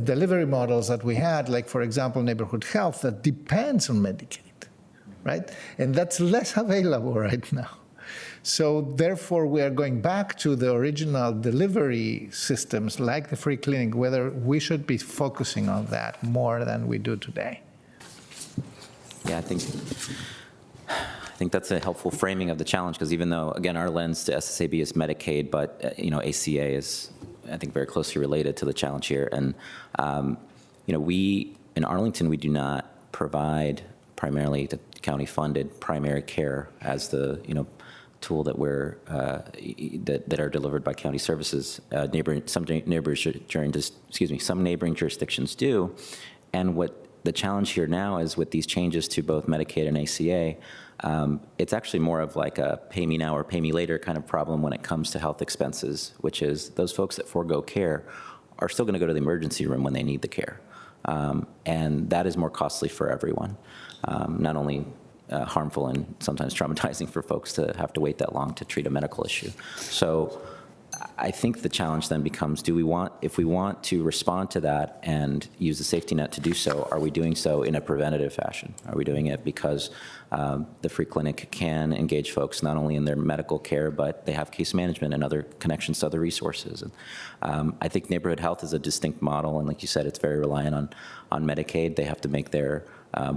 delivery models that we had, like, for example, neighborhood health, that depends on Medicaid, right? And that's less available right now. So therefore, we are going back to the original delivery systems, like the free clinic, whether we should be focusing on that more than we do today. Yeah, I think that's a helpful framing of the challenge, because even though, again, our lens to SSAB is Medicaid, but ACA is, I think, very closely related to the challenge here. And we in Arlington, we do not provide primarily the county-funded primary care as the tool that we're that are delivered by county services. Some neighboring jurisdictions do, and what the challenge here now is with these changes to both Medicaid and ACA. It's actually more of like a pay me now or pay me later kind of problem when it comes to health expenses, which is those folks that forego care are still going to go to the emergency room when they need the care. And that is more costly for everyone, not only harmful and sometimes traumatizing for folks to have to wait that long to treat a medical issue. So I think the challenge then becomes, if we want to respond to that and use the safety net to do so, are we doing so in a preventative fashion? Are we doing it because the free clinic can engage folks not only in their medical care, but they have case management and other connections to other resources? And I think neighborhood health is a distinct model, and like you said, it's very reliant on Medicaid. They have to make their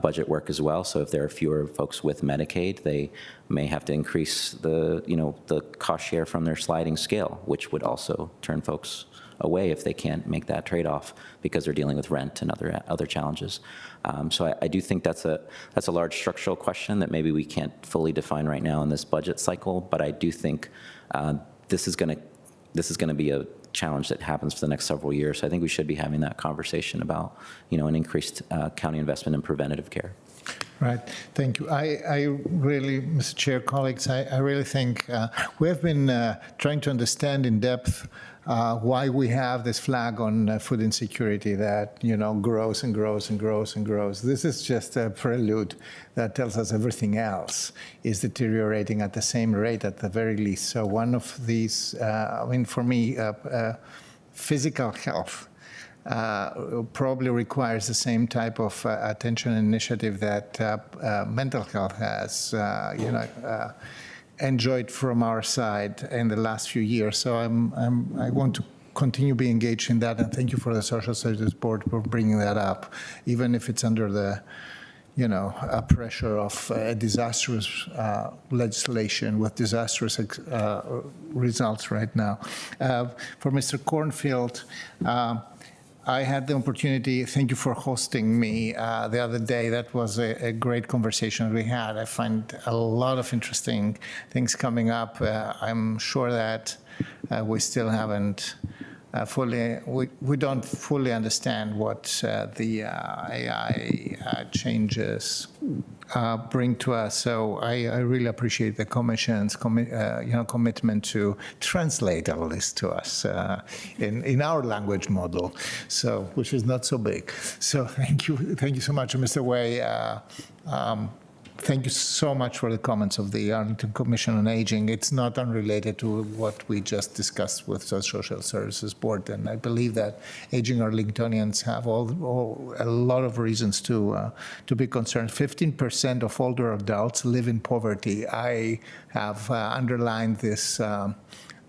budget work as well. So if there are fewer folks with Medicaid, they may have to increase the cost share from their sliding scale, which would also turn folks away if they can't make that trade-off because they're dealing with rent and other challenges. So I do think that's a large structural question that maybe we can't fully define right now in this budget cycle. But I do think this is going to be a challenge that happens for the next several years. So I think we should be having that conversation about, an increased county investment in preventative care. Right. Thank you. I really, Mr. Chair, colleagues, I really think we have been trying to understand in depth why we have this flag on food insecurity that, grows and grows and grows and grows. This is just a prelude that tells us everything else is deteriorating at the same rate at the very least. So one of these, for me, physical health probably requires the same type of attention and initiative that mental health has, enjoyed from our side in the last few years. So I want to continue being engaged in that, and thank you for the Social Services Board for bringing that up, even if it's under the pressure of disastrous legislation with disastrous results right now. For Mr. Cornfield, I had the opportunity, thank you for hosting me the other day. That was a great conversation we had. I find a lot of interesting things coming up. I'm sure that we still haven't we don't fully understand what the AI changes bring to us. So I really appreciate the Commission's commitment to translate all this to us in our language model, so which is not so big. So thank you so much, Mr. Way. Thank you so much for the comments of the Arlington Commission on Aging. It's not unrelated to what we just discussed with the Social Services Board, and I believe that aging Arlingtonians have a lot of reasons to be concerned. 15% of older adults live in poverty. I have underlined this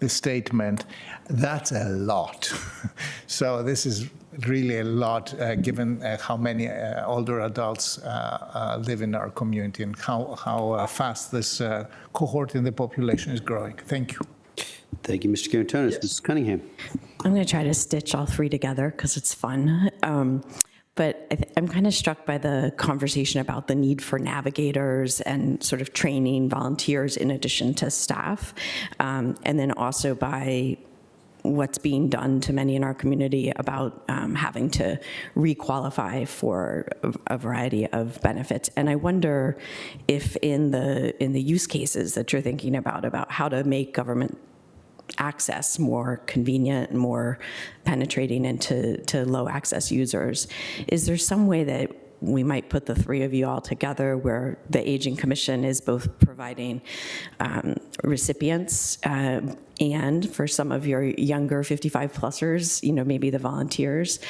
statement. That's a lot. So this is really a lot, given how many older adults live in our community and how fast this cohort in the population is growing. Thank you. Thank you, Mr. Garantonis. Mrs. Cunningham. I'm going to try to stitch all three together because it's fun. But I'm kind of struck by the conversation about the need for navigators and sort of training volunteers in addition to staff, and then also by what's being done to many in our community about having to requalify for a variety of benefits. And I wonder if in the use cases that you're thinking about how to make government access more convenient and more penetrating into low access users, is there some way that we might put the three of you all together where the Aging Commission is both providing recipients and for some of your younger 55-plussers, maybe the volunteers,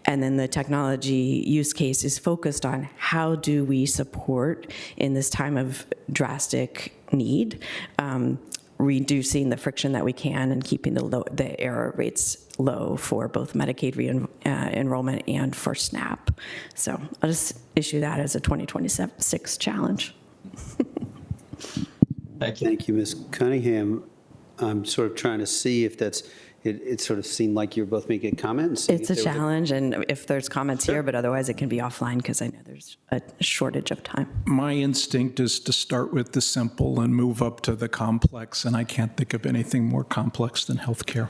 and then the technology use case is focused on how do we support in this time of drastic need, reducing the friction that we can and keeping the error rates low for both Medicaid enrollment and for SNAP. So I'll just issue that as a 2026 challenge. Thank you. Thank you, Ms. Cunningham. I'm sort of trying to see if that's, it sort of seemed like you were both making a comment. And seeing It's if a there was challenge, and if there's comments Sure. here, but otherwise it can be offline because I know there's a shortage of time. My instinct is to start with the simple and move up to the complex, and I can't think of anything more complex than healthcare.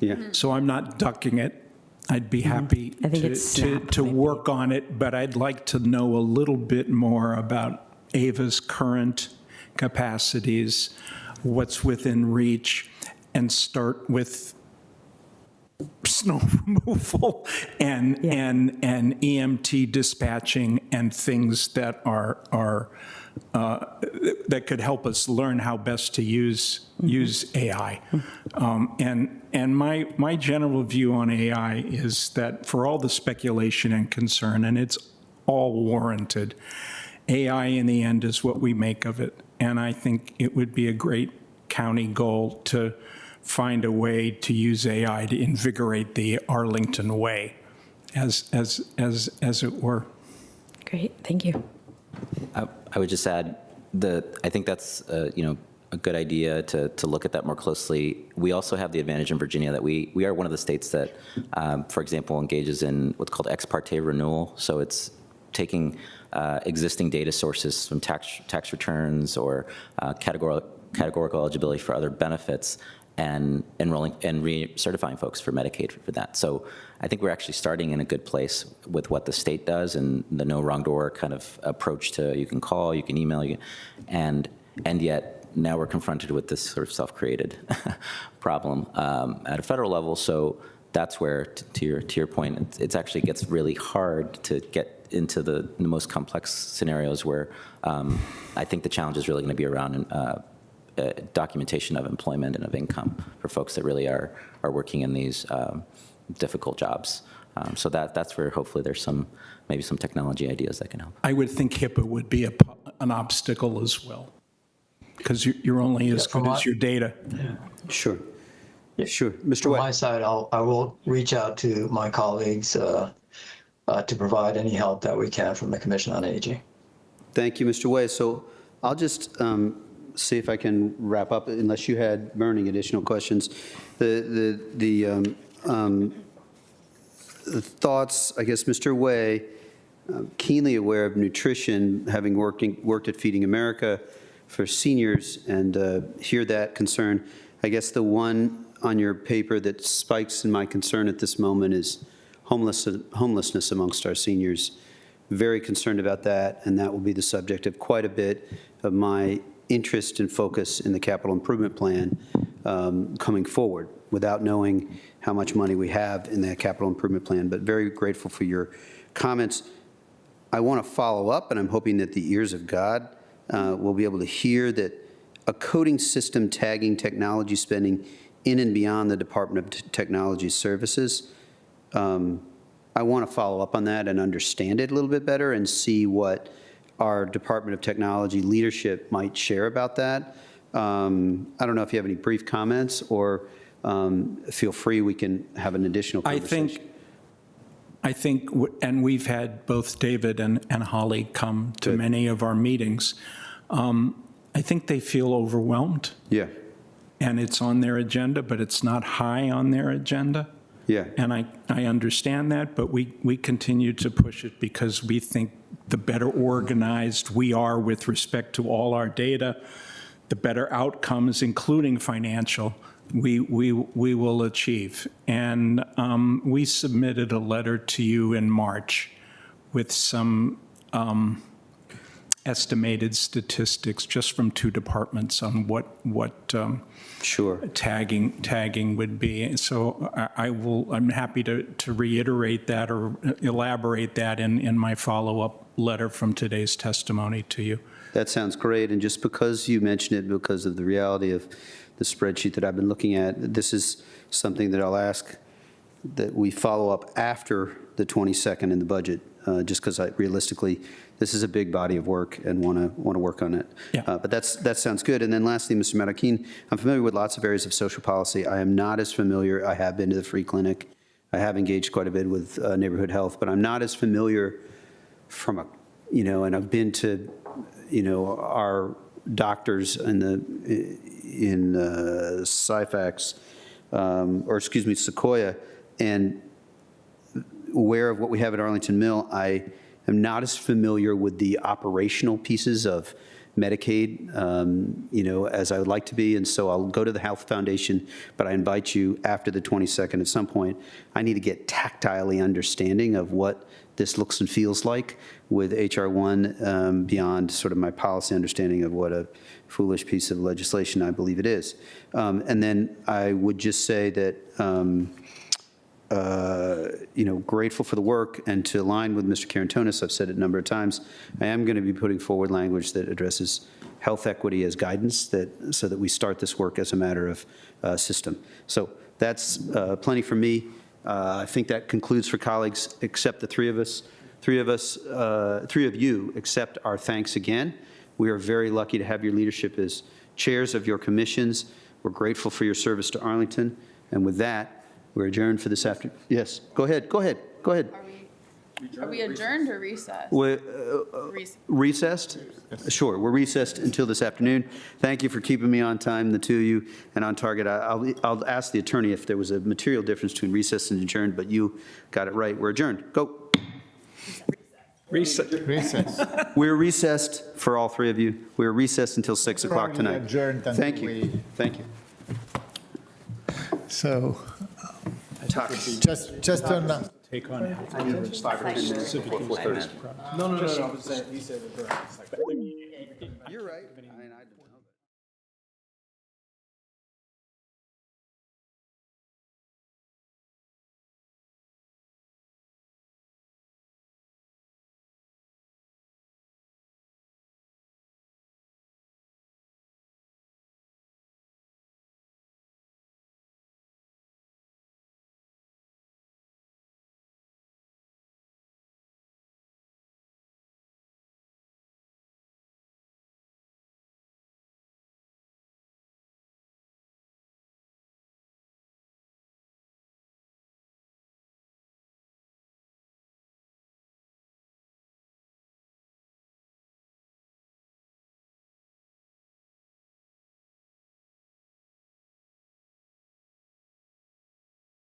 Yeah. So I'm not ducking it. I'd be happy I think it's SNAP, to maybe. work on it, but I'd like to know a little bit more about AVA's current capacities, what's within reach, and start with snow removal and EMT dispatching and things that are that could help us learn how best to use AI. And my general view on AI is that for all the speculation and concern, and it's all warranted, AI in the end is what we make of it. And I think it would be a great county goal to find a way to use AI to invigorate the Arlington way, as it were. Great, thank you. I would just add I think that's a good idea to look at that more closely. We also have the advantage in Virginia that we are one of the states that, for example, engages in what's called ex parte renewal. So it's taking existing data sources from tax returns or categorical eligibility for other benefits and enrolling and recertifying folks for Medicaid for that. So I think we're actually starting in a good place with what the state does and the no wrong door kind of approach to you can call, you can email, and yet now we're confronted with this sort of self-created problem at a federal level. So that's where, to your point, it actually gets really hard to get into the most complex scenarios where I think the challenge is really going to be around documentation of employment and of income for folks that really are working in these difficult jobs. So that's where hopefully there's maybe some technology ideas that can help. I would think HIPAA would be an obstacle as well, because you're only as good as your data. Sure. Sure. Mr. From White. my side, I will reach out to my colleagues to provide any help that we can from the Commission on Aging. Thank you, Mr. Way. So I'll just see if I can wrap up, unless you had burning additional questions. The thoughts, I guess, Mr. Way, keenly aware of nutrition, having worked at Feeding America for seniors, and hear that concern. I guess the one on your paper that spikes in my concern at this moment is homelessness amongst our seniors. Very concerned about that, and that will be the subject of quite a bit of my interest and focus in the capital improvement plan coming forward, without knowing how much money we have in that capital improvement plan, but very grateful for your comments. I want to follow up, and I'm hoping that the ears of God will be able to hear that a coding system tagging technology spending in and beyond the Department of Technology Services. I want to follow up on that and understand it a little bit better and see what our Department of Technology leadership might share about that. I don't know if you have any brief comments, or feel free, we can have an additional conversation. I think, and we've had both David and Holly come to many of our meetings. I think they feel overwhelmed. Yeah. And it's on their agenda, but it's not high on their agenda. Yeah. And I understand that, but we continue to push it because we think the better organized we are with respect to all our data, the better outcomes, including financial, we will achieve. And we submitted a letter to you in March with some estimated statistics just from 2 departments on what Sure. tagging would be. So I'm happy to reiterate that or elaborate that in my follow-up letter from today's testimony to you. That sounds great, and just because you mentioned it, because of the reality of the spreadsheet that I've been looking at, this is something that I'll ask that we follow up after the 22nd in the budget, just because realistically, this is a big body of work and want to work on it. Yeah. But that sounds good. And then lastly, Mr. Matakin, I'm familiar with lots of areas of social policy. I am not as familiar. I have been to the free clinic. I have engaged quite a bit with neighborhood health, but I'm not as familiar from and I've been to, our doctors in Syfax, Sequoia, and aware of what we have at Arlington Mill. I am not as familiar with the operational pieces of Medicaid, as I would like to be, and so I'll go to the Health Foundation, but I invite you after the 22nd at some point. I need to get tactilely understanding of what this looks and feels like with HR 1 beyond sort of my policy understanding of what a foolish piece of legislation I believe it is. And then I would just say that grateful for the work, and to align with Mr. Carantonis, I've said it a number of times, I am going to be putting forward language that addresses health equity as guidance, so that we start this work as a matter of system. So that's plenty for me. I think that concludes for colleagues, except the three of you accept our thanks again. We are very lucky to have your leadership as chairs of your commissions. We're grateful for your service to Arlington. And with that, we're adjourned for this afternoon. Yes, go ahead. Are we adjourned or recessed? Recessed? Sure, we're recessed until this afternoon. Thank you for keeping me on time, the two of you, and on target. I'll ask the attorney if there was a material difference between recessed and adjourned, but you got it right. We're adjourned. Go. Recess. We're recessed for all three of you. We're recessed until 6 o'clock tonight. Adjourned until Thank you. Thank you. So, just on. Take on health. No. He said You're right.